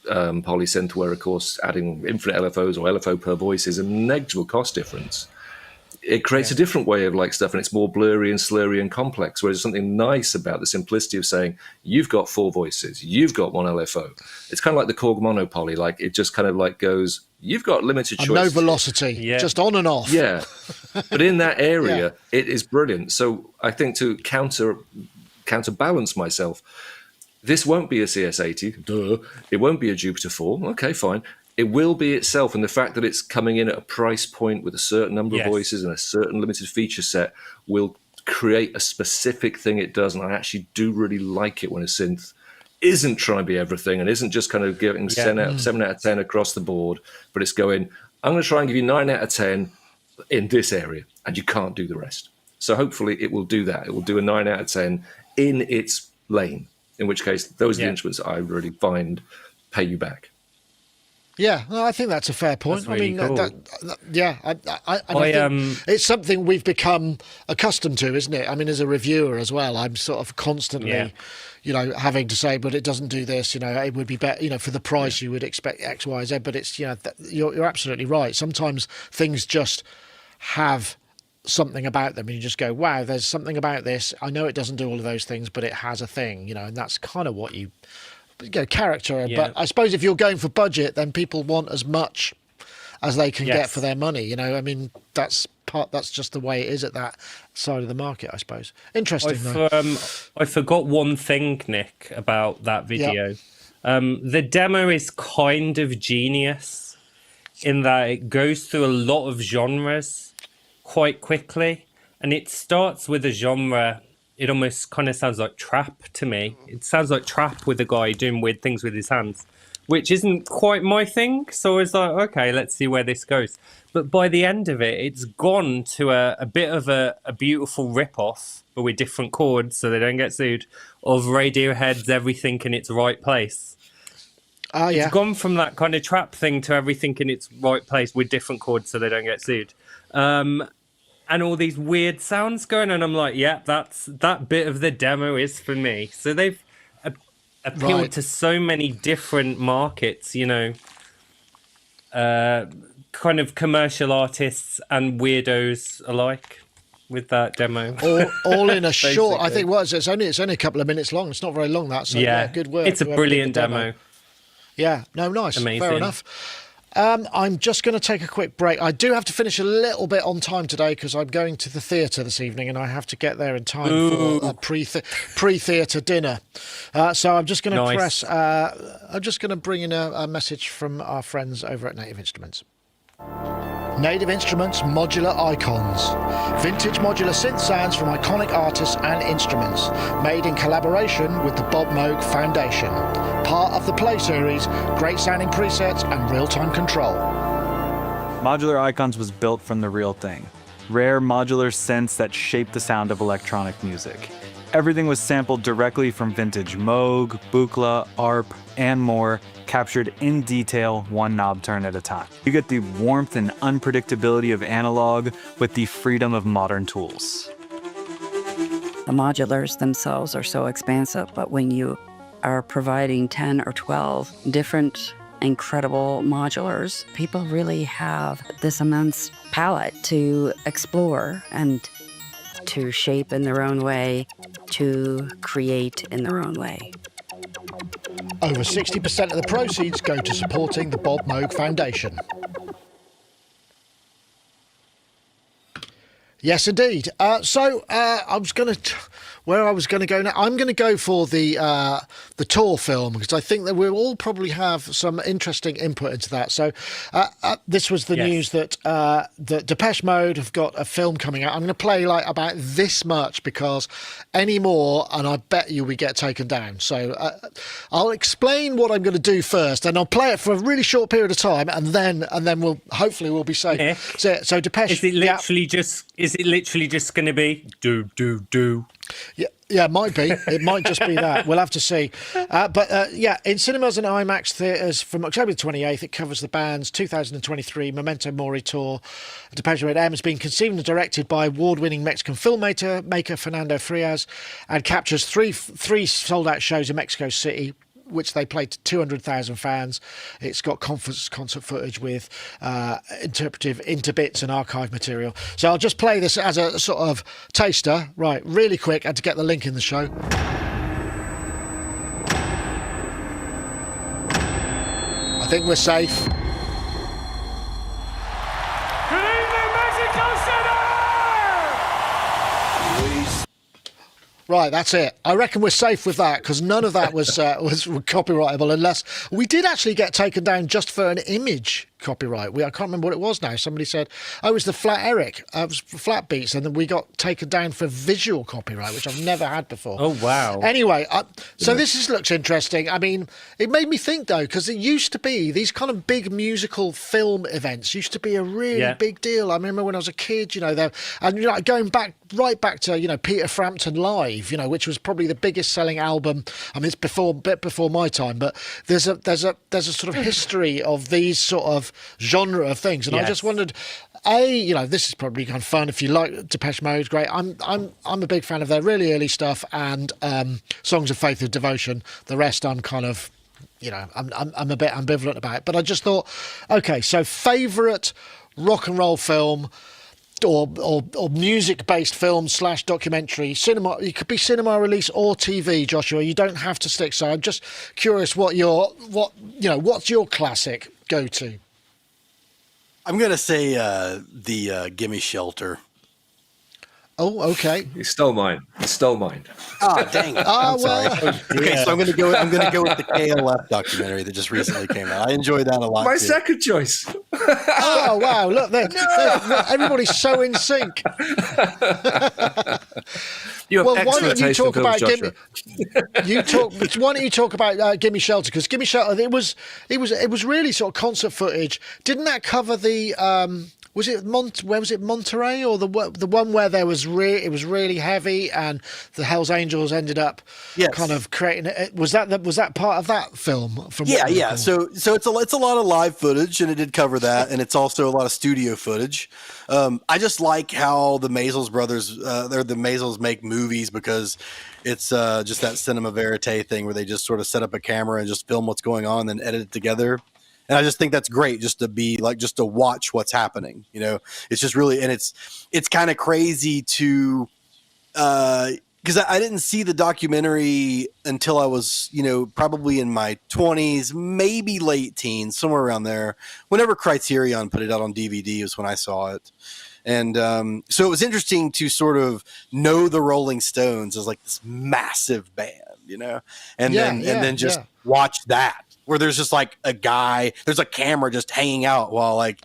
Paulee synth, where, of course, adding infinite LFOs or LFO per voice is a negligible cost difference, it creates a different way of like stuff, and it's more blurry and slurry and complex. Whereas something nice about the simplicity of saying, you've got 4 voices, you've got 1 LFO. It's kind of like the Korg mono Paulee. Like, it just kind of like goes, you've got limited choice. No velocity, just on and off. Yeah. But in that area, it is brilliant. So I think to counterbalance myself, this won't be a CS80. Duh. It won't be a Jupiter 4. Okay, fine. It will be itself, and the fact that it's coming in at a price point with a certain number of voices and a certain limited feature set will create a specific thing it does, and I actually do really like it when a synth isn't trying to be everything and isn't just kind of giving 7 out of 10 across the board, but it's going, I'm going to try and give you 9 out of 10 in this area, and you can't do the rest. So hopefully it will do that. It will do a 9 out of 10 in its lane, in which case those are the instruments I really find pay you back. Yeah, no, I think that's a fair point. That's really cool. It's something we've become accustomed to, isn't it? I mean, as a reviewer as well, I'm sort of constantly, having to say, but it doesn't do this. It would be better. For the price, you would expect X, Y, Z. But it's you're absolutely right. Sometimes things just have something about them, and you just go, wow, there's something about this. I know it doesn't do all of those things, but it has a thing. And that's kind of what you. Character, but I suppose if you're going for budget, then people want as much as they can get for their money. I mean, that's just the way it is at that side of the market, I suppose. Interesting. I forgot one thing, Nick, about that video. The demo is kind of genius in that it goes through a lot of genres quite quickly, and it starts with a genre. It almost kind of sounds like trap to me. It sounds like trap with a guy doing weird things with his hands, which isn't quite my thing. So I was like, okay, let's see where this goes. But by the end of it, it's gone to a bit of a beautiful rip-off, but with different chords so they don't get sued, of Radiohead's Everything in Its Right Place. It's gone from that kind of trap thing to everything in its right place with different chords so they don't get sued. And all these weird sounds going, and I'm like, that bit of the demo is for me. So they've appealed to so many different markets, kind of commercial artists and weirdos alike with that demo. All in a short, I think, it's only a couple of minutes long. It's not very long, that. So good work. It's a brilliant demo. Yeah, no, nice. Amazing. Fair enough. I'm just going to take a quick break. I do have to finish a little bit on time today because I'm going to the theatre this evening and I have to get there in time for a pre-theatre dinner. So I'm just going to press. I'm just going to bring in a message from our friends over at Native Instruments. Native Instruments Modular Icons. Vintage modular synth sounds from iconic artists and instruments, made in collaboration with the Bob Moog Foundation. Part of the Play series, great sounding presets and real-time control. Modular Icons was built from the real thing. Rare modular synths that shaped the sound of electronic music. Everything was sampled directly from vintage Moog, Buchla, ARP, and more, captured in detail, one knob turn at a time. You get the warmth and unpredictability of analog with the freedom of modern tools. The modulars themselves are so expansive, but when you are providing 10 or 12 different incredible modulars, people really have this immense palette to explore and to shape in their own way, to create in their own way. Over 60% of the proceeds go to supporting the Bob Moog Foundation. Yes, indeed. I was going to, where I was going to go now, I'm going to go for the tour film, because I think that we'll all probably have some interesting input into that. So this was the news that Depeche Mode have got a film coming out. I'm going to play like about this much, because any more and I bet you we get taken down. So I'll explain what I'm going to do first, and I'll play it for a really short period of time, and then we'll hopefully be safe. Yeah. So Depeche. Is it literally just going to be do? Yeah, it might be. It might just be that. We'll have to see. But in cinemas and IMAX theatres from October 28th, it covers the band's 2023 Memento Mori tour. Depeche Mode M has been conceived and directed by award-winning Mexican filmmaker Fernando Frias, and captures three sold-out shows in Mexico City, which they played to 200,000 fans. It's got concert footage with interpretive interbits and archive material. So I'll just play this as a sort of taster, right, really quick, and to get the link in the show. I think we're safe. Good evening, Mexico City! Right, that's it. I reckon we're safe with that, because none of that was copyrightable, unless we did actually get taken down just for an image copyright. I can't remember what it was now. Somebody said, it was the Flat Eric, it was Flat Beats, and then we got taken down for visual copyright, which I've never had before. Oh, wow. Anyway, this looks interesting. I mean, it made me think, though, because it used to be, these kind of big musical film events used to be a really big deal. I remember when I was a kid, going right back to, Peter Frampton Live, which was probably the biggest selling album. I mean, it's a bit before my time, but there's a sort of history of these sort of genre of things, and I just wondered, this is probably kind of fun if you like Depeche Mode. Great. I'm a big fan of their really early stuff and Songs of Faith and Devotion. The rest I'm kind of, I'm a bit ambivalent about it. But I just thought, okay, so favourite rock and roll film or music-based film / documentary, cinema. It could be cinema release or TV, Joshua. You don't have to stick. So I'm just curious what's your classic go-to? I'm going to say the Gimme Shelter. Oh, okay. You stole mine. Ah, dang it. I'm sorry. Okay, so I'm going to go with the KLF documentary that just recently came out. I enjoyed that a lot. My too. second choice. Oh, wow. Look, everybody's so in sync. You have why don't you talk about Joshua. Why don't you talk about Gimme Shelter? Because Gimme Shelter, it was really sort of concert footage. Didn't that cover the was it Monterey, or the one where it was really heavy and the Hells Angels ended up kind of creating it? Was that part of that film? Yeah. So it's a lot of live footage, and it did cover that, and it's also a lot of studio footage. I just like how the Maisels brothers, the Maisels make movies, because it's just that cinema verite thing where they just sort of set up a camera and just film what's going on and then edit it together. And I just think that's great, just to watch what's happening. It's just really, and it's kind of crazy to, because I didn't see the documentary until I was, probably in my 20s, maybe late teens, somewhere around there. Whenever Criterion put it out on DVD was when I saw it. And so it was interesting to sort of know the Rolling Stones as like this massive band, and then just watch that, where there's just like a guy, there's a camera just hanging out while like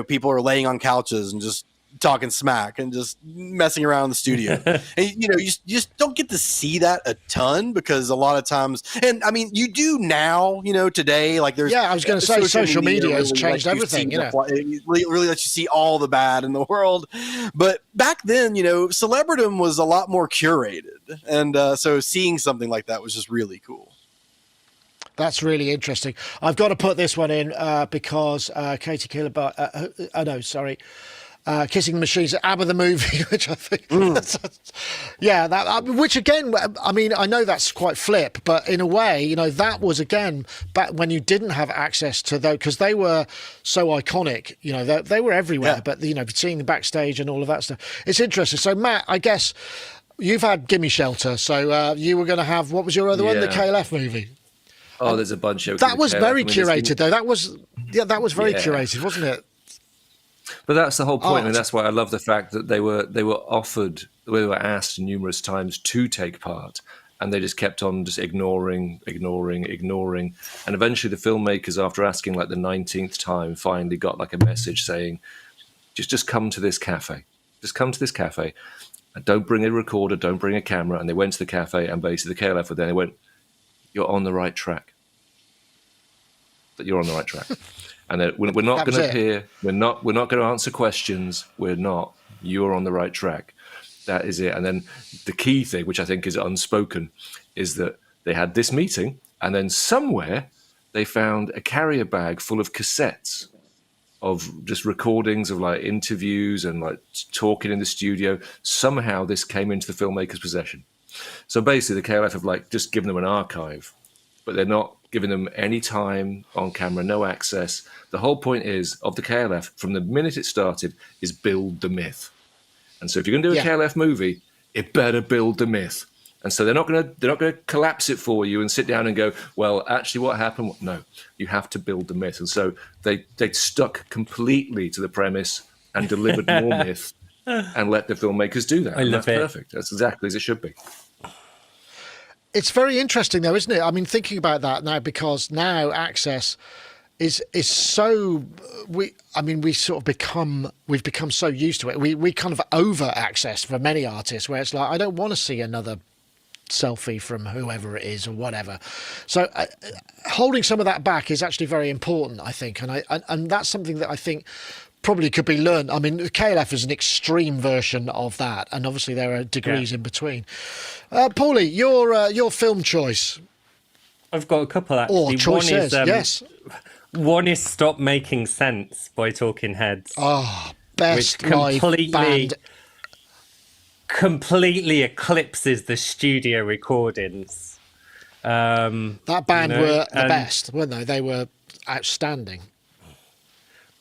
people are laying on couches and just talking smack and just messing around in the studio. And you just don't get to see that a ton, because a lot of times, and I mean, you do now, today, like there's, I was going to say social media has really changed everything. It really lets you see all the bad in the world. But back then, Celebridom was a lot more curated, and so seeing something like that was just really cool. That's really interesting. I've got to put this one in because Katie Killer, Kissing the Machines, ABBA the movie, which I think, which again, I mean, I know that's quite flip, but in a way, that was again back when you didn't have access to those, because they were so iconic, they were everywhere, but seeing the backstage and all of that stuff, it's interesting. So Matt, I guess you've had Gimme Shelter, so you were going to have, what was your other one, the KLF movie? Oh, there's a bunch of that was very curated though. That was very curated, wasn't it? But that's the whole point, and that's why I love the fact that they were asked numerous times to take part, and they just kept on just ignoring, and eventually the filmmakers, after asking like the 19th time, finally got like a message saying, just come to this cafe, and don't bring a recorder, don't bring a camera. And they went to the cafe, and basically the KLF were there, and they went, "You're on the right track. That you're on the right track." And that we're not going to appear. We're not going to answer questions. We're not. You're on the right track. That is it. And then the key thing, which I think is unspoken, is that they had this meeting, and then somewhere they found a carrier bag full of cassettes of just recordings of like interviews and like talking in the studio. Somehow this came into the filmmaker's possession. So basically, the KLF have like just given them an archive, but they're not giving them any time on camera, no access. The whole point is of the KLF from the minute it started is build the myth. And so if you're going to do a KLF movie, it better build the myth. And so they're not going to collapse it for you and sit down and go, well, actually what happened? No, you have to build the myth. And so they stuck completely to the premise and delivered more myth and let the filmmakers do that. That's perfect. That's exactly as it should be. It's very interesting, though, isn't it? I mean, thinking about that now, because now access is so we've become so used to it. We kind of over access for many artists, where it's like, I don't want to see another selfie from whoever it is or whatever. So holding some of that back is actually very important, I think, and that's something that I think probably could be learned. I mean, KLF is an extreme version of that, and obviously there are degrees in between. Paulie, your film choice. I've got a couple actually. Or choices, yes. One is Stop Making Sense by Talking Heads. Oh, best live band. Completely eclipses the studio recordings. That band were the best, weren't they? They were outstanding.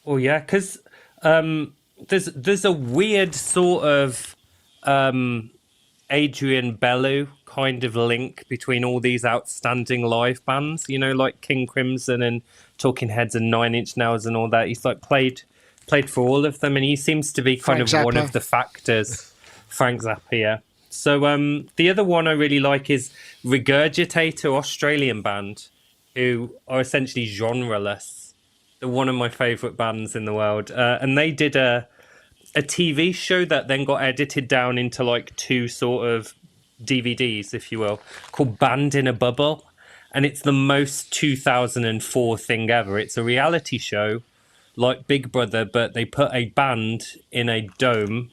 Oh yeah, because there's a weird sort of Adrian Bellew kind of link between all these outstanding live bands, like King Crimson and Talking Heads and 9 Inch Nails and all that. He's like played for all of them, and he seems to be kind of one of the factors. Frank Zappa, yeah. So the other one I really like is Regurgitator, Australian band, who are essentially genreless. They're one of my favourite bands in the world. And they did a TV show that then got edited down into like 2 sort of DVDs, if you will, called Band in a Bubble. And it's the most 2004 thing ever. It's a reality show like Big Brother, but they put a band in a dome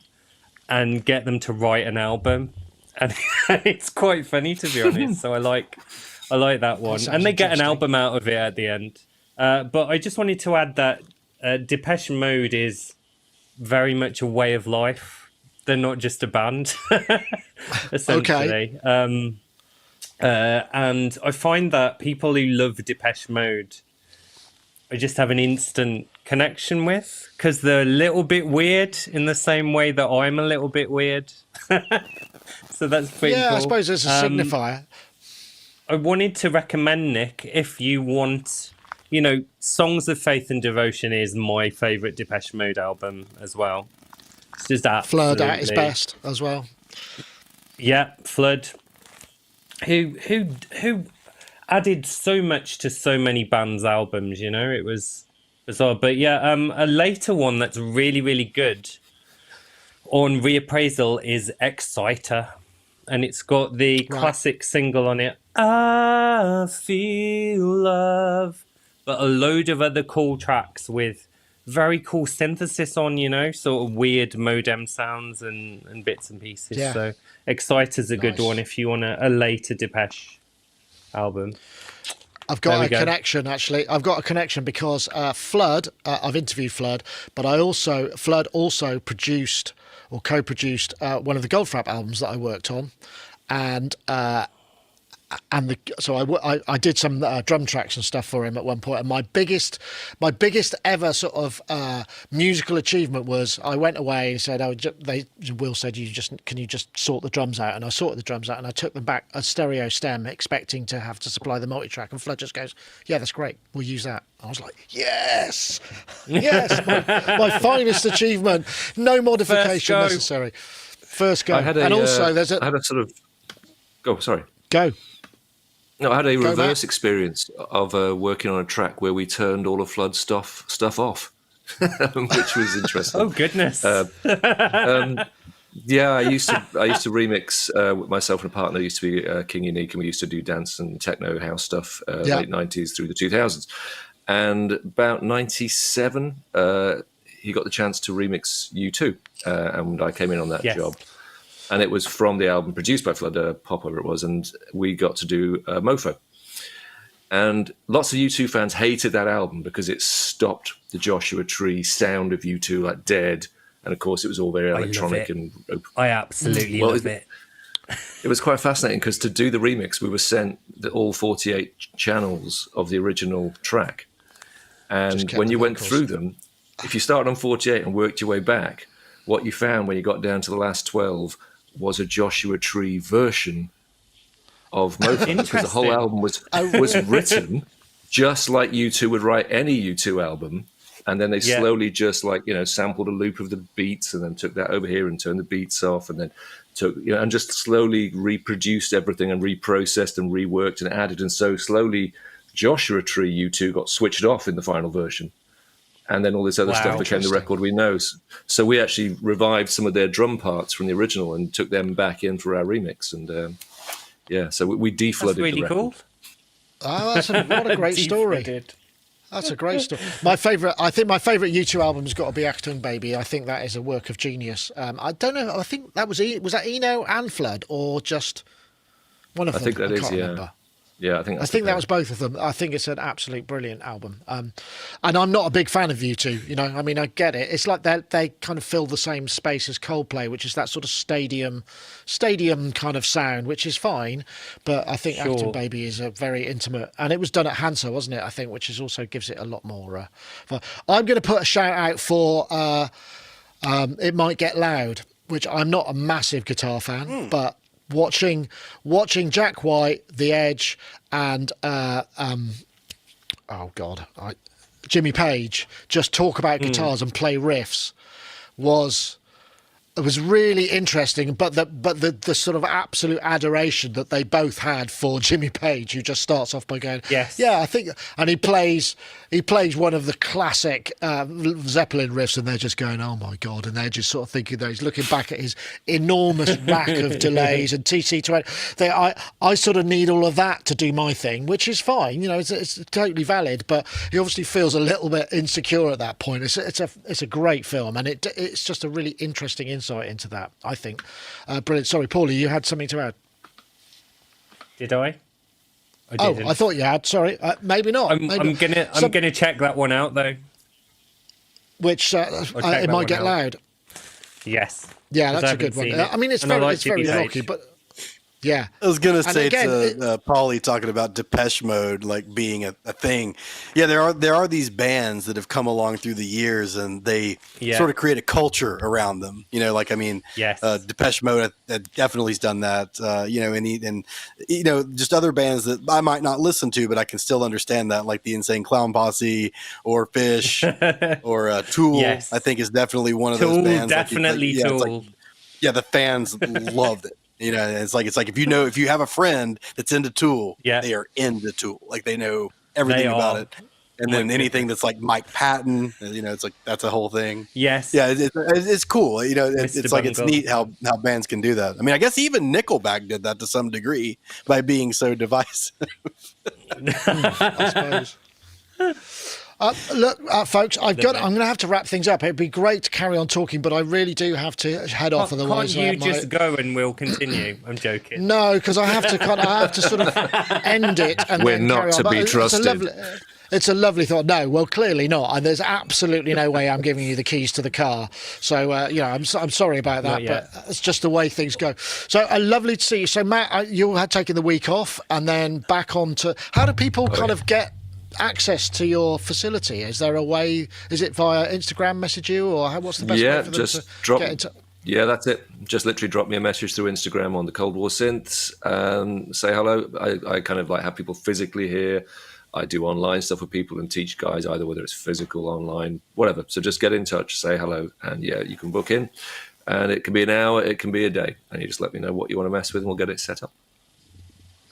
and get them to write an album. And it's quite funny, to be honest. So I like that one. And they get an album out of it at the end. But I just wanted to add that Depeche Mode is very much a way of life. They're not just a band, essentially. Okay. And I find that people who love Depeche Mode, I just have an instant connection with, because they're a little bit weird in the same way that I'm a little bit weird. So that's pretty cool. I suppose it's a signifier. I wanted to recommend, Nick, if you want... Songs of Faith and Devotion is my favourite Depeche Mode album as well. It's just absolutely... Flood at his best as well. Yeah, Flood. Who added so much to so many bands' albums, It bizarre. But yeah, a later one that's really, really good on reappraisal is Exciter. And it's got the classic single on it, I Feel Love. But a load of other cool tracks with very cool synthesis on, you know, sort of weird modem sounds and bits and pieces. Yeah. So Exciter's a good one if you want a later Depeche album. I've got a connection, actually. I've got a connection because Flood, I've interviewed Flood, but Flood also produced or co-produced one of the Goldfrapp albums that I worked on. So I did some drum tracks and stuff for him at one point, and my biggest ever sort of musical achievement was I went away and said, Will said, can you just sort the drums out? And I sorted the drums out and I took them back a stereo stem, expecting to have to supply the multi-track, and Flood just goes, yeah, that's great, we'll use that. I was like, yes, my finest achievement, no modification necessary. First go. I had a sort of go. No, I had a reverse experience of working on a track where we turned all of Flood's stuff off, which was interesting. Oh goodness! Yeah, I used to remix myself and a partner. Used to be King Unique, and we used to do dance and techno house stuff late 90s through the 2000s. And about 97, he got the chance to remix U2, and I came in on that job. And it was from the album produced by Flood, Pop, whatever it was, and we got to do Mofo. And lots of U2 fans hated that album because it stopped the Joshua Tree sound of U2 like dead. And of course, it was all very electronic and I absolutely love it. It was quite fascinating because to do the remix, we were sent all 48 channels of the original track. And when you went through them, if you started on 48 and worked your way back, what you found when you got down to the last 12 was a Joshua Tree version of Mofo, because the whole album was written just like U2 would write any U2 album, and then they slowly just sampled a loop of the beats and then took that over here and turned the beats off and then took and just slowly reproduced everything and reprocessed and reworked and added, and so slowly Joshua Tree U2 got switched off in the final version. And then all this other stuff became the record we know. So we actually revived some of their drum parts from the original and took them back in for our remix. And so we deflooded the record. Cool. Oh, what a great story. That's a great story. I think my favourite U2 album has got to be Achtung Baby. I think that is a work of genius. I don't know. I think that was that Eno and Flood, or just one of them? I think that is, remember. Yeah, I think that was both of them. I think it's an absolute brilliant album. And I'm not a big fan of U2, you know. I mean, I get it. It's like they kind of fill the same space as Coldplay, which is that sort of stadium kind of sound, which is fine. But I think Achtung Baby is a very intimate, and it was done at Hansa, wasn't it? I think, which is also gives it a lot more. I'm going to put a shout out for It Might Get Loud, which I'm not a massive guitar fan, but watching Jack White, The Edge, and Jimmy Page just talk about guitars and play riffs was really interesting. But the sort of absolute adoration that they both had for Jimmy Page, who just starts off by going, I think, and he plays one of the classic Zeppelin riffs, and they're just going, oh my god, and they're just sort of thinking that he's looking back at his enormous rack of delays and TC20. I sort of need all of that to do my thing, which is fine, you know, it's totally valid. But he obviously feels a little bit insecure at that point. It's a great film, and it's just a really interesting insight into that, I think. Brilliant. Sorry, Paulie, you had something to add. Did I? I thought you had. Sorry, maybe not. I'm gonna check that one out though. Which It Might Get Loud. Yes. Yeah, that's a good one. I mean, it's very rocky, but yeah. I was gonna say to Paulie talking about Depeche Mode like being a thing. Yeah, there are these bands that have come along through the years, and they sort of create a culture around them. You know, like Depeche Mode definitely has done that. And just other bands that I might not listen to, but I can still understand that, like the Insane Clown Posse or Fish or Tool. Yes. I think is definitely one of those bands. Definitely Tool. The fans loved it. You know, it's like if you have a friend that's into Tool, they are into Tool. Like they know everything about it. And then anything that's like Mike Patton, it's like that's a whole thing. Yes. Yeah, it's cool. It's like it's Bungle. neat how bands can do that. I mean, I guess even Nickelback did that to some degree by being so divisive. I suppose. Look, folks, I'm going to have to wrap things up. It'd be great to carry on talking, but I really do have to head off. Otherwise, can't you just go and we'll continue? I'm joking. No, because I have to sort of end it. And We're then not carry on. to But be trusted. It's a lovely thought. No, well, clearly not. And there's absolutely no way I'm giving you the keys to the car. So, I'm sorry about that, but it's just the way things go. So, lovely to see you. So, Matt, you had taken the week off and then back on to. How do people kind of get access to your facility? Is there a way? Is it via Instagram message you, or what's the best way for them to get into? Yeah, that's it. Just literally drop me a message through Instagram on the Coldwar Synths. Say hello. I kind of like have people physically here. I do online stuff with people and teach guys either whether it's physical, online, whatever. So just get in touch, say hello, and you can book in. And it can be an hour, it can be a day. And you just let me know what you want to mess with and we'll get it set up.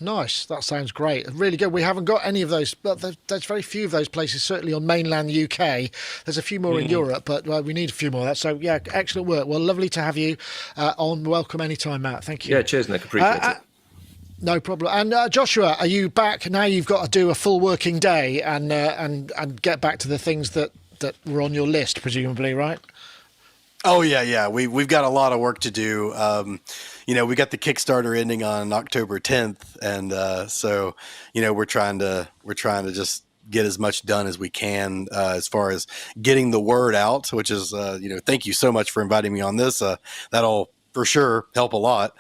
Nice. That sounds great. Really good. We haven't got any of those, but there's very few of those places, certainly on mainland UK. There's a few more in Europe, but we need a few more of that. So, yeah, excellent work. Well, lovely to have you on. Welcome anytime, Matt. Thank you. Yeah, cheers, Nick. Appreciate it. No problem. And Joshua, are you back? Now you've got to do a full working day and get back to the things that were on your list, presumably, right? Oh, yeah. We've got a lot of work to do. We got the Kickstarter ending on October 10th, and so we're trying to just get as much done as we can as far as getting the word out. Which is, thank you so much for inviting me on this. That'll for sure help a lot.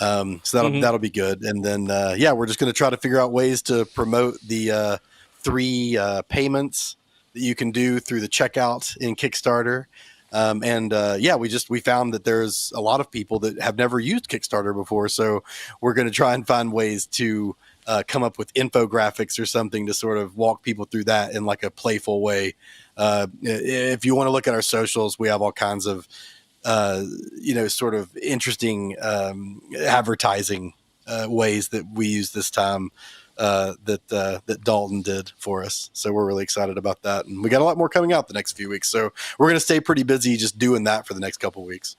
So that'll be good. And then we're just going to try to figure out ways to promote the 3 payments that you can do through the checkout in Kickstarter. We found that there's a lot of people that have never used Kickstarter before. So we're going to try and find ways to come up with infographics or something to sort of walk people through that in like a playful way. If you want to look at our socials, we have all kinds of, sort of interesting advertising ways that we use this time. That Dalton did for us. So we're really excited about that. And we got a lot more coming out the next few weeks. So we're going to stay pretty busy just doing that for the next couple of weeks.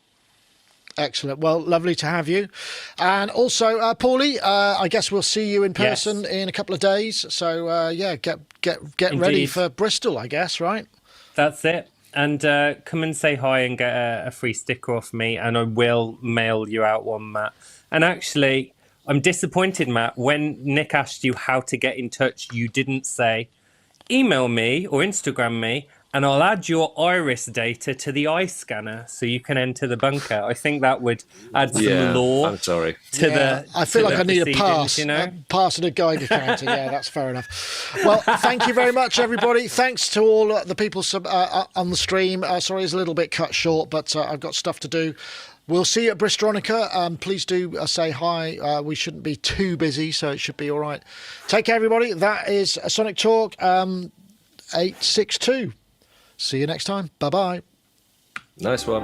Excellent. Well, lovely to have you. And also, Paulee, I guess we'll see you in person in a couple of days. So, get ready for Bristol, I guess, right? That's it. And come and say hi and get a free sticker off me, and I will mail you out one, Matt. And actually, I'm disappointed, Matt. When Nick asked you how to get in touch, you didn't say, email me or Instagram me, and I'll add your iris data to the eye scanner so you can enter the bunker. I think that would add some lore. I'm sorry. I feel like I need a pass. A pass and a Geiger counter. Yeah, that's fair enough. Well, thank you very much, everybody. Thanks to all the people on the stream. Sorry, it's a little bit cut short, but I've got stuff to do. We'll see you at Bristronica. Please do say hi. We shouldn't be too busy, so it should be all right. Take care, everybody. That is Sonic Talk 862. See you next time. Bye-bye. Nice one.